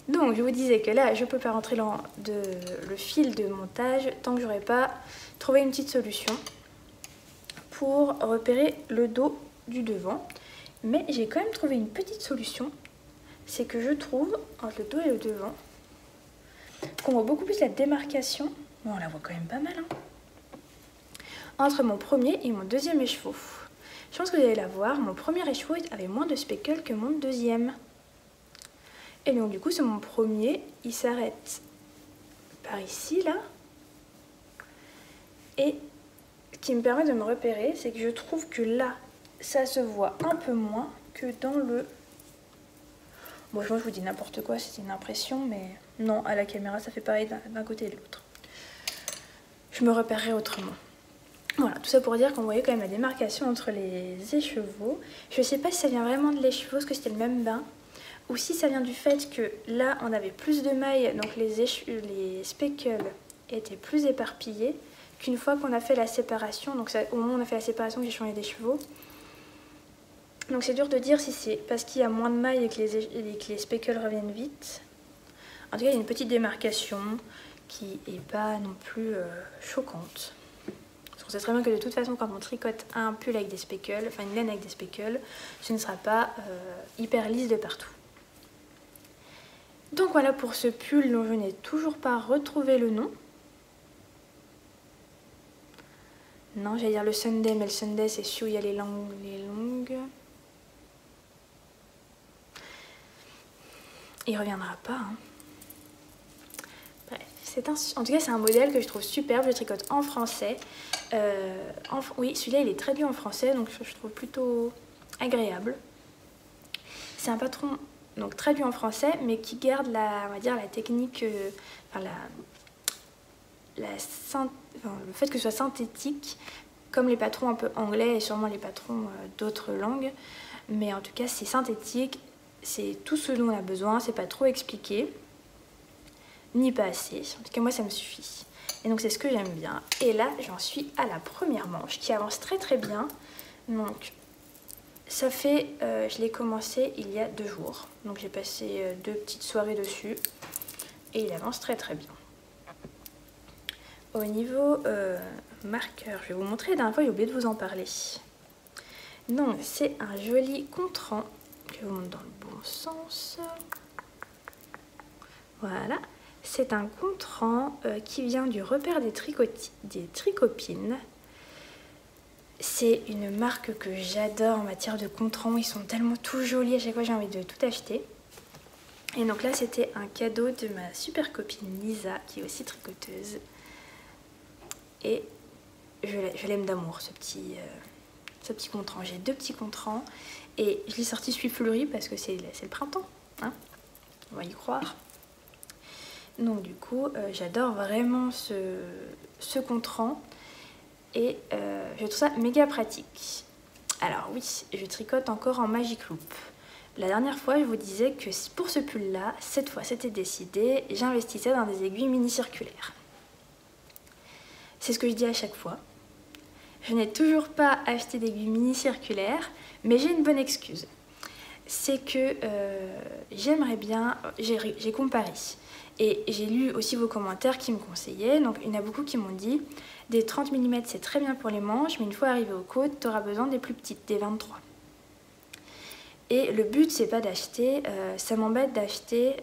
Donc, je vous disais que là, je peux pas rentrer le fil de montage tant que j'aurais pas trouvé une petite solution pour repérer le dos du devant. Mais j'ai quand même trouvé une petite solution. C'est que je trouve, entre le dos et le devant, qu'on voit beaucoup plus la démarcation. Bon, on la voit quand même pas mal, hein. Entre mon premier et mon deuxième écheveau. Je pense que vous allez la voir, mon premier écheveau avait moins de speckle que mon deuxième. Et donc du coup, c'est mon premier, il s'arrête par ici, là. Et ce qui me permet de me repérer, c'est que je trouve que là, ça se voit un peu moins que dans le... Bon, je vous dis n'importe quoi, c'est une impression, mais non, à la caméra, ça fait pareil d'un côté et de l'autre. Je me repérerai autrement. Voilà, tout ça pour dire qu'on voyait quand même la démarcation entre les écheveaux. Je ne sais pas si ça vient vraiment de l'écheveau, parce que c'était le même bain, ou si ça vient du fait que là, on avait plus de mailles, donc les speckles étaient plus éparpillés qu'une fois qu'on a fait la séparation. Donc ça, au moment où on a fait la séparation, j'ai changé d'écheveau. Donc c'est dur de dire si c'est parce qu'il y a moins de mailles et que les speckles reviennent vite. En tout cas, il y a une petite démarcation qui n'est pas non plus choquante. On sait très bien que de toute façon, quand on tricote un pull avec des speckles, enfin une laine avec des speckles, ce ne sera pas hyper lisse de partout. Donc voilà pour ce pull dont je n'ai toujours pas retrouvé le nom. Non, j'allais dire le Sunday, mais le Sunday c'est celui où il y a les longues. Il reviendra pas, hein. Bref, En tout cas, c'est un modèle que je trouve superbe. Je tricote en français. Oui, celui-là, il est traduit en français, donc je trouve plutôt agréable. C'est un patron donc traduit en français, mais qui garde on va dire, la technique, enfin, le fait que ce soit synthétique, comme les patrons un peu anglais et sûrement les patrons d'autres langues. Mais en tout cas, c'est synthétique, c'est tout ce dont on a besoin, c'est pas trop expliqué, ni pas assez. En tout cas, moi, ça me suffit. Et donc, c'est ce que j'aime bien. Et là, j'en suis à la première manche qui avance très très bien. Donc, ça fait, je l'ai commencé il y a 2 jours. Donc, j'ai passé 2 petites soirées dessus. Et il avance très très bien. Au niveau marqueur, je vais vous montrer. La dernière fois, j'ai oublié de vous en parler. Donc, c'est un joli contrant. Je vous montre dans le bon sens. Voilà. C'est un contrant qui vient du repère des Tricopines. C'est une marque que j'adore en matière de contrant. Ils sont tellement tout jolis. À chaque fois, j'ai envie de tout acheter. Et donc là, c'était un cadeau de ma super copine Lisa, qui est aussi tricoteuse. Et je l'aime d'amour, ce petit contrant. J'ai 2 petits contrans. Et je l'ai sorti celui fleuri parce que c'est le printemps. Hein, on va y croire. Donc du coup, j'adore vraiment ce contrant. Et je trouve ça méga pratique. Alors oui, je tricote encore en Magic Loop. La dernière fois, je vous disais que pour ce pull-là, cette fois c'était décidé, j'investissais dans des aiguilles mini-circulaires. C'est ce que je dis à chaque fois. Je n'ai toujours pas acheté d'aiguilles mini-circulaires, mais j'ai une bonne excuse. C'est que j'aimerais bien, j'ai comparé. Et j'ai lu aussi vos commentaires qui me conseillaient. Donc il y en a beaucoup qui m'ont dit des 30 mm c'est très bien pour les manches, mais une fois arrivé aux côtes, tu auras besoin des plus petites, des 23. Et le but, c'est pas d'acheter, ça m'embête d'acheter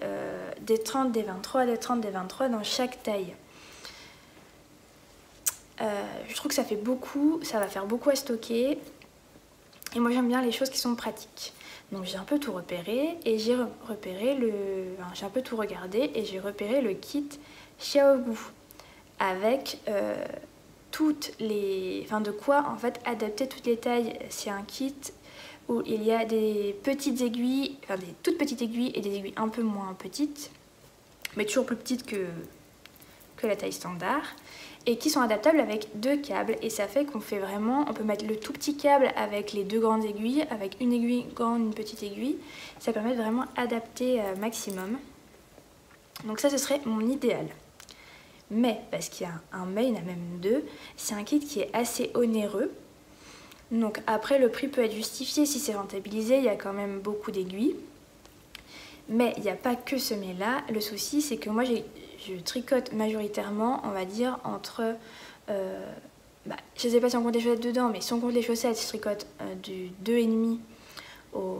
des 30, des 23, des 30, des 23 dans chaque taille. Je trouve que ça fait beaucoup, ça va faire beaucoup à stocker. Et moi j'aime bien les choses qui sont pratiques. Donc j'ai un peu tout repéré et j'ai repéré j'ai un peu tout regardé et j'ai repéré le kit Xiaogu avec de quoi en fait adapter toutes les tailles. C'est un kit où il y a des petites aiguilles, enfin des toutes petites aiguilles et des aiguilles un peu moins petites, mais toujours plus petites que la taille standard, et qui sont adaptables avec 2 câbles, et ça fait qu'on fait vraiment, on peut mettre le tout petit câble avec les 2 grandes aiguilles, avec une aiguille grande, une petite aiguille, ça permet de vraiment adapter maximum. Donc ça, ce serait mon idéal. Mais, parce qu'il y a un mais, il y en a même 2, c'est un kit qui est assez onéreux. Donc après, le prix peut être justifié si c'est rentabilisé, il y a quand même beaucoup d'aiguilles. Mais il n'y a pas que ce mais-là. Le souci, c'est que moi, je tricote majoritairement, on va dire, entre... je ne sais pas si on compte les chaussettes dedans, mais si on compte les chaussettes, je tricote du 2,5 au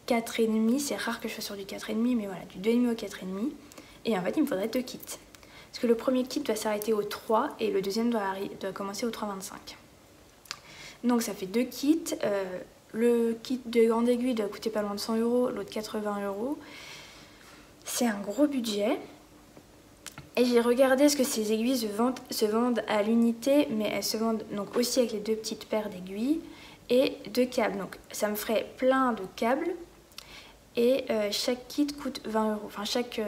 4,5. C'est rare que je sois sur du 4,5, mais voilà, du 2,5 au 4,5. Et en fait, il me faudrait 2 kits. Parce que le premier kit doit s'arrêter au 3 et le deuxième doit commencer au 3,25. Donc ça fait 2 kits. Le kit de grande aiguille doit coûter pas loin de 100 €, l'autre 80 €. C'est un gros budget. Et j'ai regardé ce que ces aiguilles se vendent à l'unité, mais elles se vendent donc aussi avec les 2 petites paires d'aiguilles et 2 câbles. Donc ça me ferait plein de câbles et chaque kit coûte 20 €. Enfin chaque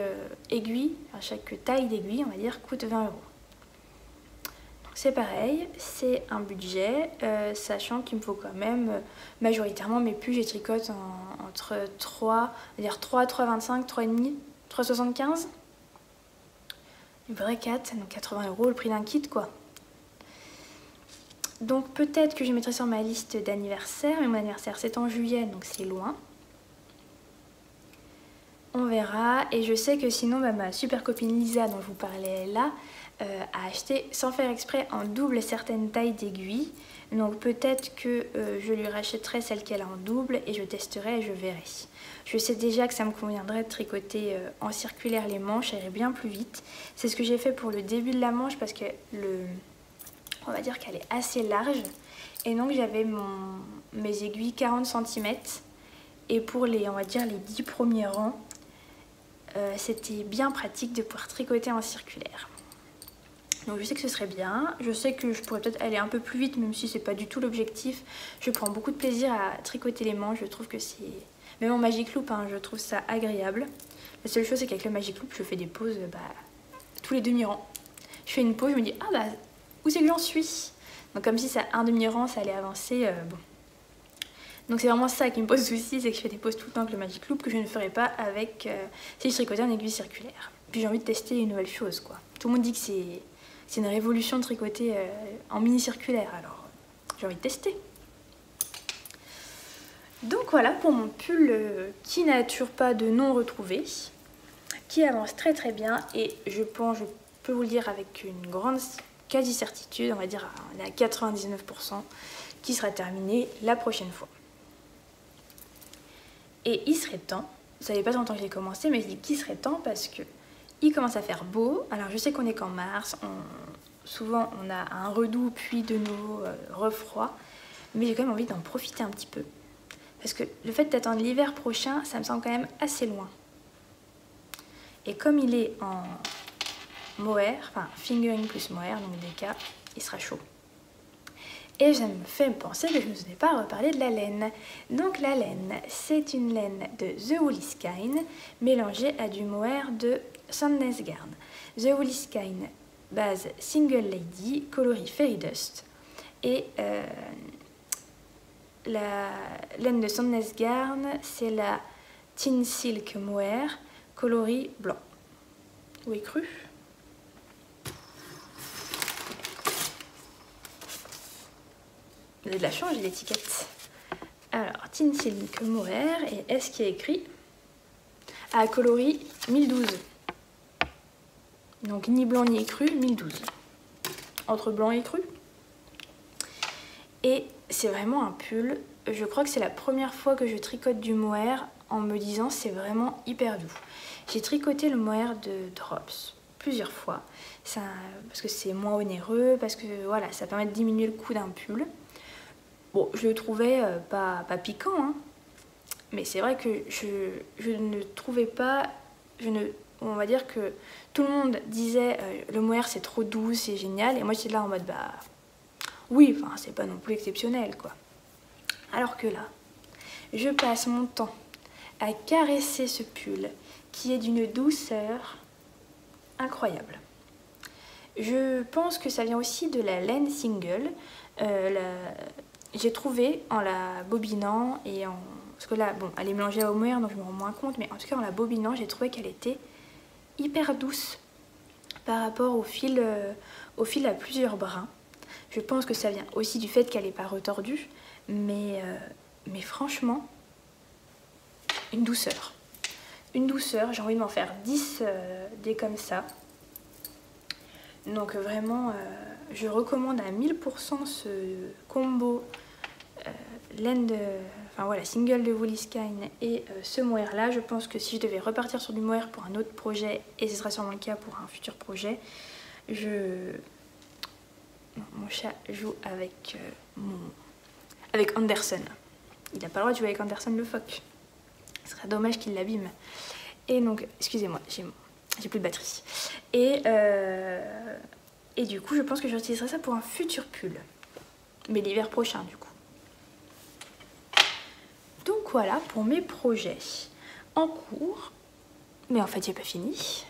aiguille, chaque taille d'aiguille, on va dire, coûte 20 €. Donc c'est pareil, c'est un budget, sachant qu'il me faut quand même majoritairement mes pulls, je tricote entre 3, on va dire 3, 3,25, 3,5, 3,75. Il me faudrait 4, donc 80 € le prix d'un kit quoi. Donc peut-être que je mettrai sur ma liste d'anniversaire, mais mon anniversaire c'est en juillet donc c'est loin. On verra, et je sais que sinon ma super copine Lisa dont je vous parlais là a acheté sans faire exprès en double certaines tailles d'aiguilles. Donc peut-être que je lui rachèterai celle qu'elle a en double et je testerai et je verrai. Je sais déjà que ça me conviendrait de tricoter en circulaire les manches, ça irait bien plus vite. C'est ce que j'ai fait pour le début de la manche parce que on va dire qu'elle est assez large. Et donc j'avais mes aiguilles 40 cm. Et pour on va dire les 10 premiers rangs, c'était bien pratique de pouvoir tricoter en circulaire. Donc je sais que ce serait bien, je sais que je pourrais peut-être aller un peu plus vite même si c'est pas du tout l'objectif. Je prends beaucoup de plaisir à tricoter les manches, je trouve que c'est... Même en Magic Loop, hein, je trouve ça agréable. La seule chose c'est qu'avec le Magic Loop je fais des pauses tous les demi-rangs. Je fais une pause, je me dis ah bah où c'est que j'en suis? Donc comme si ça un demi-rang ça allait avancer, bon. Donc c'est vraiment ça qui me pose souci, c'est que je fais des pauses tout le temps avec le Magic Loop que je ne ferais pas avec si je tricotais en aiguille circulaire. Puis j'ai envie de tester une nouvelle chose quoi. Tout le monde dit que c'est une révolution de tricoter en mini circulaire, alors j'ai envie de tester. Donc voilà pour mon pull qui n'a toujours pas de nom retrouvé, qui avance très très bien et je pense, je peux vous le dire avec une grande quasi-certitude, on va dire on est à 99%, qui sera terminé la prochaine fois. Et il serait temps, ça fait pas longtemps que j'ai commencé, mais je dis qu'il serait temps parce que il commence à faire beau. Alors je sais qu'on est qu'en mars, souvent on a un redoux puis de nouveau refroid, mais j'ai quand même envie d'en profiter un petit peu. Parce que le fait d'attendre l'hiver prochain, ça me semble quand même assez loin. Et comme il est en mohair, enfin fingering plus mohair, donc des cas, il sera chaud. Et ça me fait penser que je ne vous ai pas reparlé de la laine. Donc la laine, c'est une laine de The Woolly Skein mélangée à du mohair de Sandnes Garn. The Woolly Skein, base Single Lady, coloris Fairy Dust. Et la laine de Sandnes Garn, c'est la Tin Silk Mohair, coloris blanc. Ou écru. Vous avez de la chance, j'ai l'étiquette. Alors, Tin Silk Mohair, et est-ce qu'il y a écrit à coloris 1012. Donc ni blanc ni écru, 1012. Entre blanc et cru. Et c'est vraiment un pull. Je crois que c'est la première fois que je tricote du mohair en me disant c'est vraiment hyper doux. J'ai tricoté le mohair de Drops plusieurs fois. Parce que c'est moins onéreux, parce que voilà, ça permet de diminuer le coût d'un pull. Bon, je le trouvais pas piquant, hein, mais c'est vrai que je ne trouvais pas, on va dire que tout le monde disait le mohair c'est trop doux, c'est génial, et moi j'étais là en mode bah oui, enfin c'est pas non plus exceptionnel quoi. Alors que là, je passe mon temps à caresser ce pull qui est d'une douceur incroyable. Je pense que ça vient aussi de la laine single. J'ai trouvé en la bobinant et en... Parce que là, bon, elle est mélangée au mohair donc je me rends moins compte, mais en tout cas en la bobinant, j'ai trouvé qu'elle était hyper douce par rapport au fil à plusieurs brins. Je pense que ça vient aussi du fait qu'elle n'est pas retordue, mais franchement, une douceur. Une douceur, j'ai envie de m'en faire 10 des comme ça. Donc vraiment, je recommande à 1000% ce combo laine de... Enfin voilà, single de Woolly Skein et ce mohair là. Je pense que si je devais repartir sur du mohair pour un autre projet, et ce sera sûrement le cas pour un futur projet, mon chat joue avec, avec Anderson. Il n'a pas le droit de jouer avec Anderson le phoque. Ce serait dommage qu'il l'abîme. Et donc, excusez-moi, j'ai plus de batterie. Et du coup, je pense que j'utiliserai ça pour un futur pull. Mais l'hiver prochain, du coup. Donc voilà pour mes projets en cours. Mais en fait, j'ai pas fini.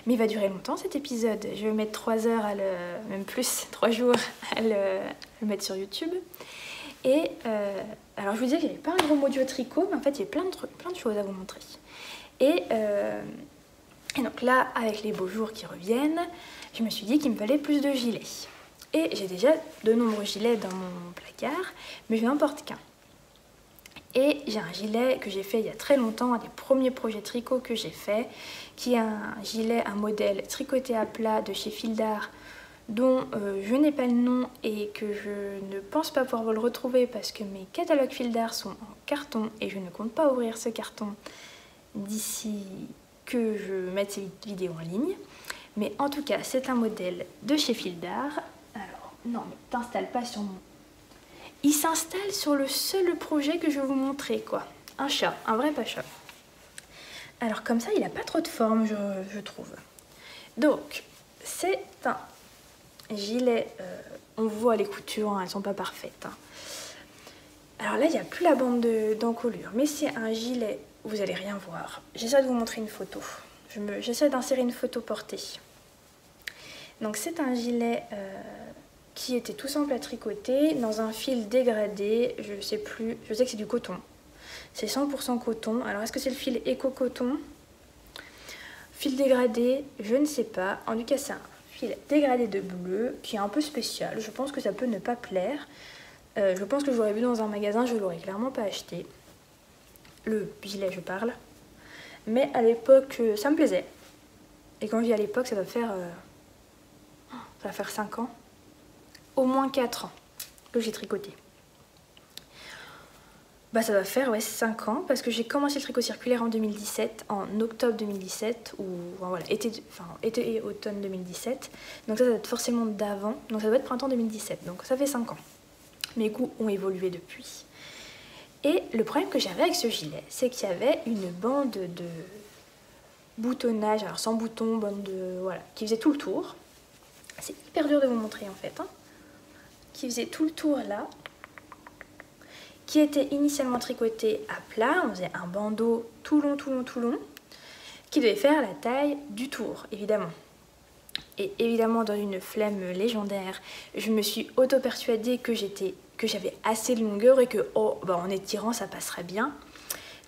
Mais il va durer longtemps cet épisode. Je vais mettre 3 heures à même plus, 3 jours à le mettre sur YouTube. Et alors je vous disais que j'avais pas un gros module tricot, mais en fait il y a plein de choses à vous montrer. Et donc là, avec les beaux jours qui reviennent, je me suis dit qu'il me fallait plus de gilets. Et j'ai déjà de nombreux gilets dans mon placard, mais je n'en porte qu'un. Et j'ai un gilet que j'ai fait il y a très longtemps, un des premiers projets tricot que j'ai fait, qui est un gilet, un modèle tricoté à plat de chez Fildar, dont je n'ai pas le nom et que je ne pense pas pouvoir vous le retrouver parce que mes catalogues Fildar sont en carton et je ne compte pas ouvrir ce carton d'ici que je mette ces vidéos en ligne. Mais en tout cas, c'est un modèle de chez Fildar. Alors, non, mais t'installes pas sur mon... Il s'installe sur le seul projet que je vais vous montrer, quoi. Un chat, un vrai pacha. Alors comme ça, il n'a pas trop de forme, je trouve. Donc, c'est un gilet, on voit les coutures, hein, elles sont pas parfaites. Hein. Alors là, il n'y a plus la bande d'encolure, mais c'est un gilet, vous allez rien voir. J'essaie de vous montrer une photo. J'essaie d'insérer une photo portée. Donc c'est un gilet qui était tout simple à tricoter dans un fil dégradé, je sais plus, je sais que c'est du coton. C'est 100% coton. Alors est-ce que c'est le fil éco-coton? Fil dégradé, je ne sais pas. En tout cas, c'est un fil dégradé de bleu qui est un peu spécial. Je pense que ça peut ne pas plaire. Je pense que je l'aurais vu dans un magasin, je l'aurais clairement pas acheté. Le gilet, je parle. Mais à l'époque, ça me plaisait. Et quand je dis à l'époque, ça va faire 5 ans. Au moins 4 ans que j'ai tricoté. Bah ça va faire 5 ans parce que j'ai commencé le tricot circulaire en 2017, en octobre 2017, ou enfin, voilà, été et automne 2017. Donc ça doit être forcément d'avant, donc ça doit être printemps 2017, donc ça fait 5 ans. Mes goûts ont évolué depuis. Et le problème que j'avais avec ce gilet, c'est qu'il y avait une bande de boutonnage, alors sans bouton, bande de... voilà, qui faisait tout le tour. C'est hyper dur de vous montrer en fait, hein. Qui faisait tout le tour là, qui était initialement tricoté à plat, on faisait un bandeau tout long, qui devait faire la taille du tour, évidemment. Et évidemment, dans une flemme légendaire, je me suis auto-persuadée que j'avais assez de longueur et que en étirant, ça passerait bien.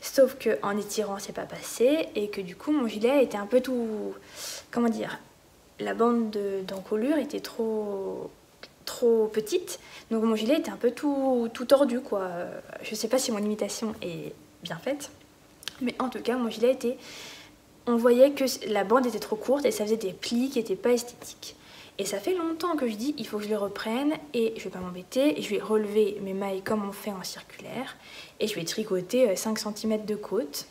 Sauf qu'en étirant, c'est pas passé et que du coup, mon gilet était un peu tout... Comment dire? La bande d'encolure était trop petite, donc mon gilet était un peu tout tordu quoi. Je sais pas si mon imitation est bien faite, mais en tout cas mon gilet était... On voyait que la bande était trop courte et ça faisait des plis qui n'étaient pas esthétiques. Et ça fait longtemps que je dis il faut que je les reprenne et je vais pas m'embêter, et je vais relever mes mailles comme on fait en circulaire et je vais tricoter 5 cm de côte.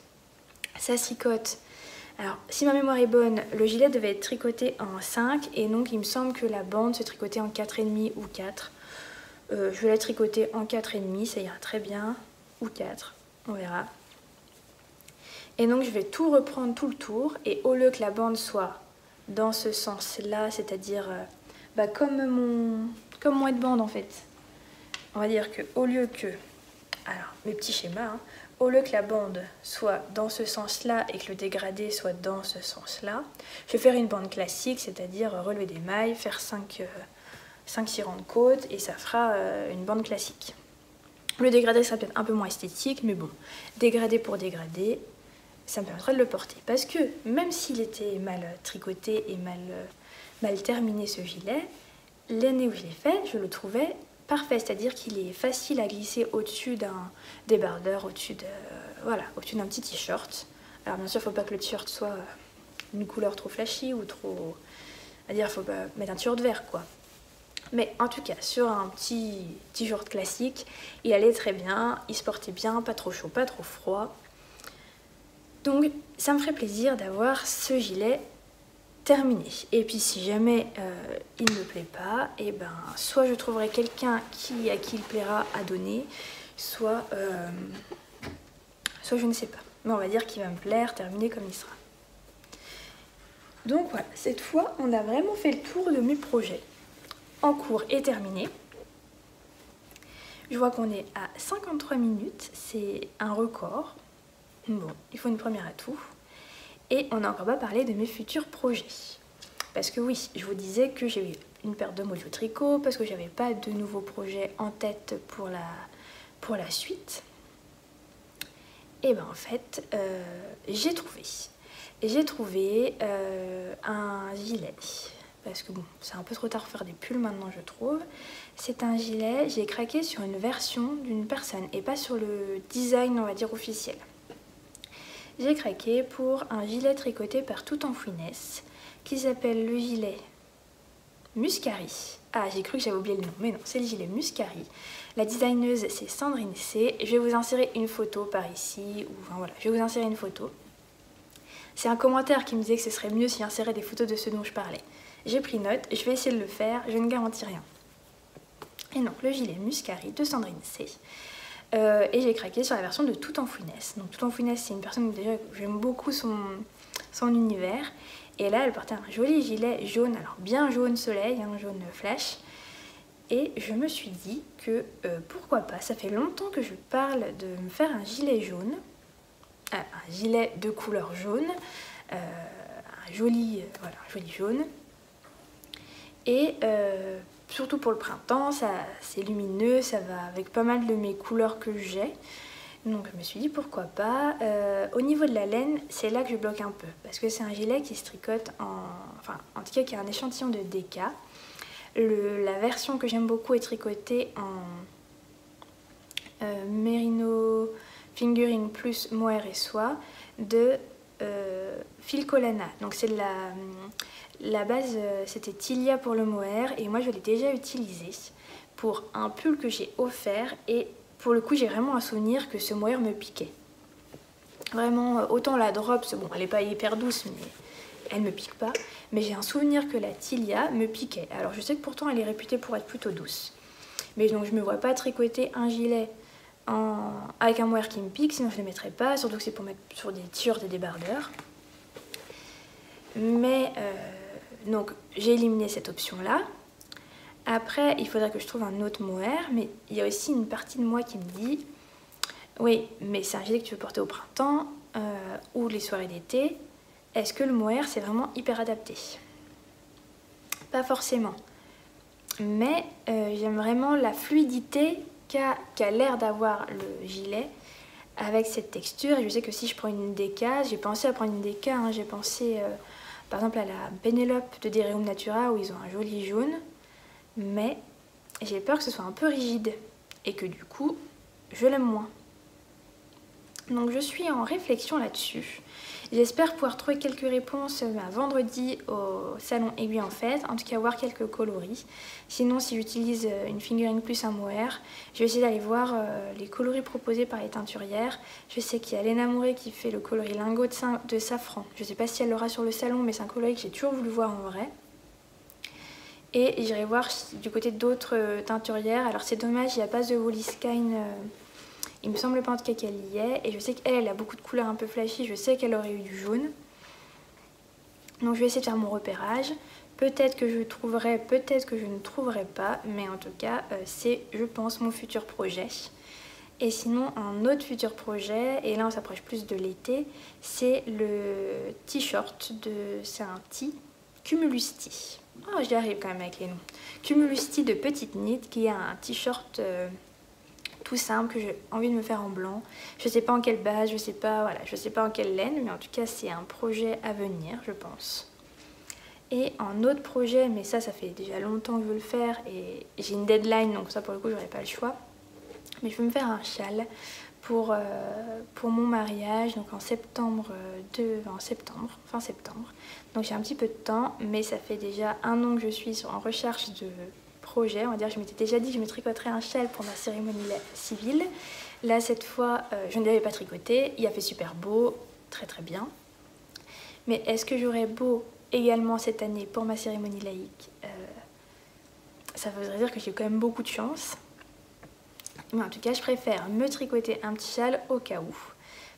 Ça se tricote. Alors, si ma mémoire est bonne, le gilet devait être tricoté en 5 et donc il me semble que la bande se tricotait en 4,5 ou 4. Je vais la tricoter en 4,5, ça ira très bien, ou 4, on verra. Et donc je vais tout reprendre tout le tour et au lieu que la bande soit dans ce sens-là, c'est-à-dire comme mon headband en fait, on va dire que au lieu que, alors mes petits schémas, hein, au lieu que la bande soit dans ce sens-là et que le dégradé soit dans ce sens-là, je vais faire une bande classique, c'est-à-dire relever des mailles, faire 5-6 rangs de côte et ça fera une bande classique. Le dégradé sera peut-être un peu moins esthétique, mais bon, dégradé pour dégradé, ça me permettra de le porter. Parce que même s'il était mal tricoté et mal terminé ce gilet, l'année où je l'ai fait, je le trouvais parfait, c'est-à-dire qu'il est facile à glisser au-dessus d'un débardeur, au-dessus d'un petit t-shirt. Alors bien sûr, il ne faut pas que le t-shirt soit une couleur trop flashy ou trop... C'est-à-dire, il faut pas mettre un t-shirt vert, quoi. Mais en tout cas, sur un petit t-shirt classique, il allait très bien, il se portait bien, pas trop chaud, pas trop froid. Donc, ça me ferait plaisir d'avoir ce gilet terminé. Et puis si jamais il ne me plaît pas, et soit je trouverai quelqu'un à qui il plaira à donner, soit je ne sais pas. Mais on va dire qu'il va me plaire, terminé comme il sera. Donc voilà, cette fois on a vraiment fait le tour de mes projets en cours et terminés. Je vois qu'on est à 53 minutes, c'est un record. Bon, il faut une première atout. Et on n'a encore pas parlé de mes futurs projets. Parce que oui, je vous disais que j'ai eu une perte de mojo tricot, parce que j'avais pas de nouveaux projets en tête pour la suite. Et en fait, j'ai trouvé un gilet. Parce que bon, c'est un peu trop tard pour faire des pulls maintenant, je trouve. C'est un gilet, j'ai craqué sur une version d'une personne et pas sur le design, on va dire, officiel. J'ai craqué pour un gilet tricoté par Tout en Fouinesse qui s'appelle le gilet Muscari. Ah, j'ai cru que j'avais oublié le nom, mais non, c'est le gilet Muscari. La designeuse, c'est Sandrine C. Je vais vous insérer une photo par ici, ou enfin voilà, je vais vous insérer une photo. C'est un commentaire qui me disait que ce serait mieux si j'insérais des photos de ce dont je parlais. J'ai pris note, je vais essayer de le faire, je ne garantis rien. Et donc, le gilet Muscari de Sandrine C. Et j'ai craqué sur la version de Tout en Fouinesse. Donc Tout en Fouinesse, c'est une personne que déjà j'aime beaucoup son univers. Et là, elle portait un joli gilet jaune, alors bien jaune soleil, un jaune flash. Et je me suis dit que pourquoi pas, ça fait longtemps que je parle de me faire un gilet jaune, un gilet de couleur jaune, un joli jaune. Et surtout pour le printemps, c'est lumineux, ça va avec pas mal de mes couleurs que j'ai. Donc je me suis dit pourquoi pas. Au niveau de la laine, c'est là que je bloque un peu. Parce que c'est un gilet qui se tricote en tout cas qui a un échantillon de DK. La version que j'aime beaucoup est tricotée en Merino Fingering plus mohair et soie de Filcolana. Donc c'est la base, c'était Tilia pour le mohair et moi je l'ai déjà utilisé pour un pull que j'ai offert et pour le coup j'ai vraiment un souvenir que ce mohair me piquait. Vraiment, autant la Drops, bon elle n'est pas hyper douce mais elle me pique pas, mais j'ai un souvenir que la Tilia me piquait. Alors je sais que pourtant elle est réputée pour être plutôt douce. Mais donc je me vois pas tricoter un gilet avec un mohair qui me pique, sinon je ne le mettrais pas, surtout que c'est pour mettre sur des t-shirts et des débardeurs. Mais donc j'ai éliminé cette option là. Après il faudrait que je trouve un autre mohair, mais il y a aussi une partie de moi qui me dit oui mais c'est un gilet que tu veux porter au printemps ou les soirées d'été. Est-ce que le mohair c'est vraiment hyper adapté? Pas forcément. Mais j'aime vraiment la fluidité qu'a l'air d'avoir le gilet avec cette texture. Et je sais que si je prends une DK, j'ai pensé à prendre une DK, hein, j'ai pensé par exemple à la Penelope de Dereum Natura où ils ont un joli jaune. Mais j'ai peur que ce soit un peu rigide et que du coup je l'aime moins. Donc je suis en réflexion là-dessus. J'espère pouvoir trouver quelques réponses vendredi au salon Aiguille en Fête, en tout cas voir quelques coloris. Sinon si j'utilise une fingering plus un mohair, je vais essayer d'aller voir les coloris proposés par les teinturières. Je sais qu'il y a Léna Mouré qui fait le coloris lingot de safran. Je ne sais pas si elle l'aura sur le salon mais c'est un coloris que j'ai toujours voulu voir en vrai. Et j'irai voir du côté d'autres teinturières. Alors c'est dommage, il n'y a pas The Woolly Skein. Il me semble pas en tout cas qu'elle y est. Et je sais qu'elle a beaucoup de couleurs un peu flashy. Je sais qu'elle aurait eu du jaune. Donc je vais essayer de faire mon repérage. Peut-être que je trouverai, peut-être que je ne trouverai pas. Mais en tout cas, c'est, je pense, mon futur projet. Et sinon, un autre futur projet, et là on s'approche plus de l'été, c'est le t-shirt c'est un tee Cumulus Tee. Oh, j'y arrive quand même avec les noms. Cumulus Tee de Petite Knit, qui est un t-shirt tout simple que j'ai envie de me faire en blanc. Je sais pas en quelle base, je sais pas en quelle laine, mais en tout cas c'est un projet à venir, je pense. Et un autre projet, mais ça fait déjà longtemps que je veux le faire et j'ai une deadline, donc ça pour le coup j'aurais pas le choix. Mais je veux me faire un châle pour mon mariage, donc fin septembre. Donc j'ai un petit peu de temps, mais ça fait déjà un an que je suis en recherche de projet. On va dire, je m'étais déjà dit que je me tricoterais un châle pour ma cérémonie civile. Là cette fois je ne l'avais pas tricoté, il a fait super beau, très très bien. Mais est-ce que j'aurais beau également cette année pour ma cérémonie laïque? Ça voudrait dire que j'ai quand même beaucoup de chance. Mais en tout cas je préfère me tricoter un petit châle au cas où,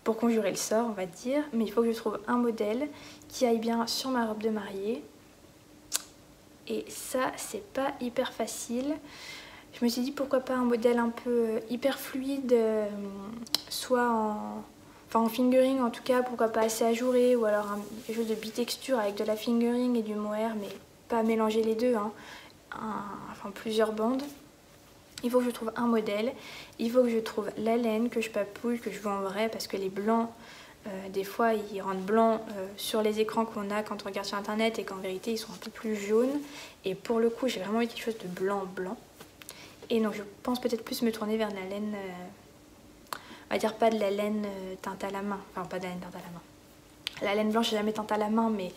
pour conjurer le sort on va dire. Mais il faut que je trouve un modèle qui aille bien sur ma robe de mariée. Et ça, c'est pas hyper facile. Je me suis dit pourquoi pas un modèle un peu hyper fluide, soit en fingering en tout cas, pourquoi pas assez ajouré, ou alors quelque chose de bitexture avec de la fingering et du mohair, mais pas mélanger les deux, hein. Enfin plusieurs bandes. Il faut que je trouve un modèle, il faut que je trouve la laine que je papouille, que je veux en vrai, parce que les blancs, des fois ils rendent blancs sur les écrans qu'on a quand on regarde sur internet et qu'en vérité ils sont un peu plus jaunes. Et pour le coup j'ai vraiment eu quelque chose de blanc. Et donc je pense peut-être plus me tourner vers de la laine, on va dire pas de la laine teinte à la main, enfin pas de la laine teinte à la main. La laine blanche j'ai jamais teinte à la main, mais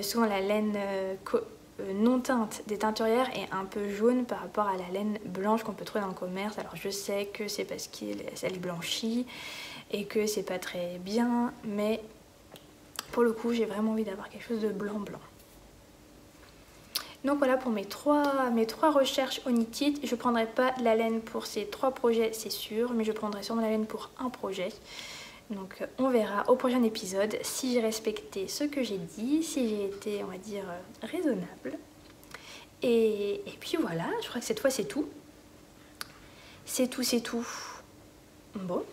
souvent la laine non teinte des teinturières est un peu jaune par rapport à la laine blanche qu'on peut trouver dans le commerce. Alors je sais que c'est parce qu'elle est blanchie et que c'est pas très bien, mais pour le coup j'ai vraiment envie d'avoir quelque chose de blanc. Donc voilà pour mes trois recherches au Knit-It. Je ne prendrai pas de la laine pour ces 3 projets c'est sûr, mais je prendrai sûrement la laine pour un projet. Donc on verra au prochain épisode si j'ai respecté ce que j'ai dit, si j'ai été, on va dire, raisonnable. Et puis voilà, je crois que cette fois c'est tout. C'est tout. Bon.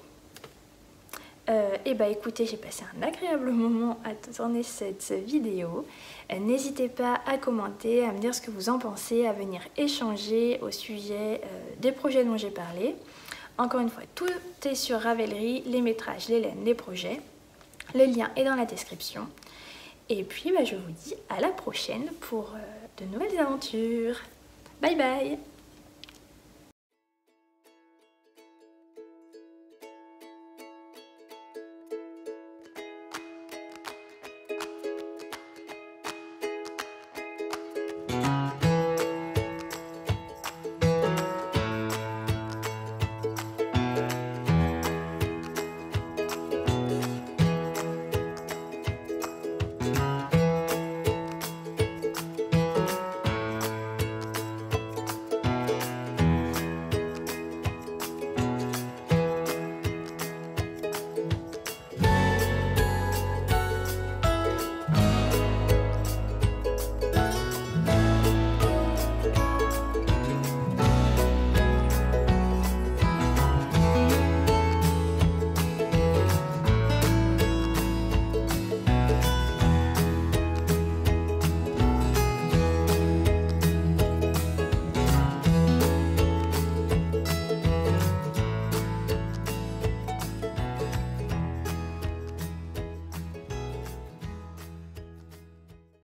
Et bah écoutez, j'ai passé un agréable moment à tourner cette vidéo. N'hésitez pas à commenter, à me dire ce que vous en pensez, à venir échanger au sujet des projets dont j'ai parlé. Encore une fois, tout est sur Ravelry, les métrages, les laines, les projets. Le lien est dans la description. Et puis bah, je vous dis à la prochaine pour de nouvelles aventures. Bye bye!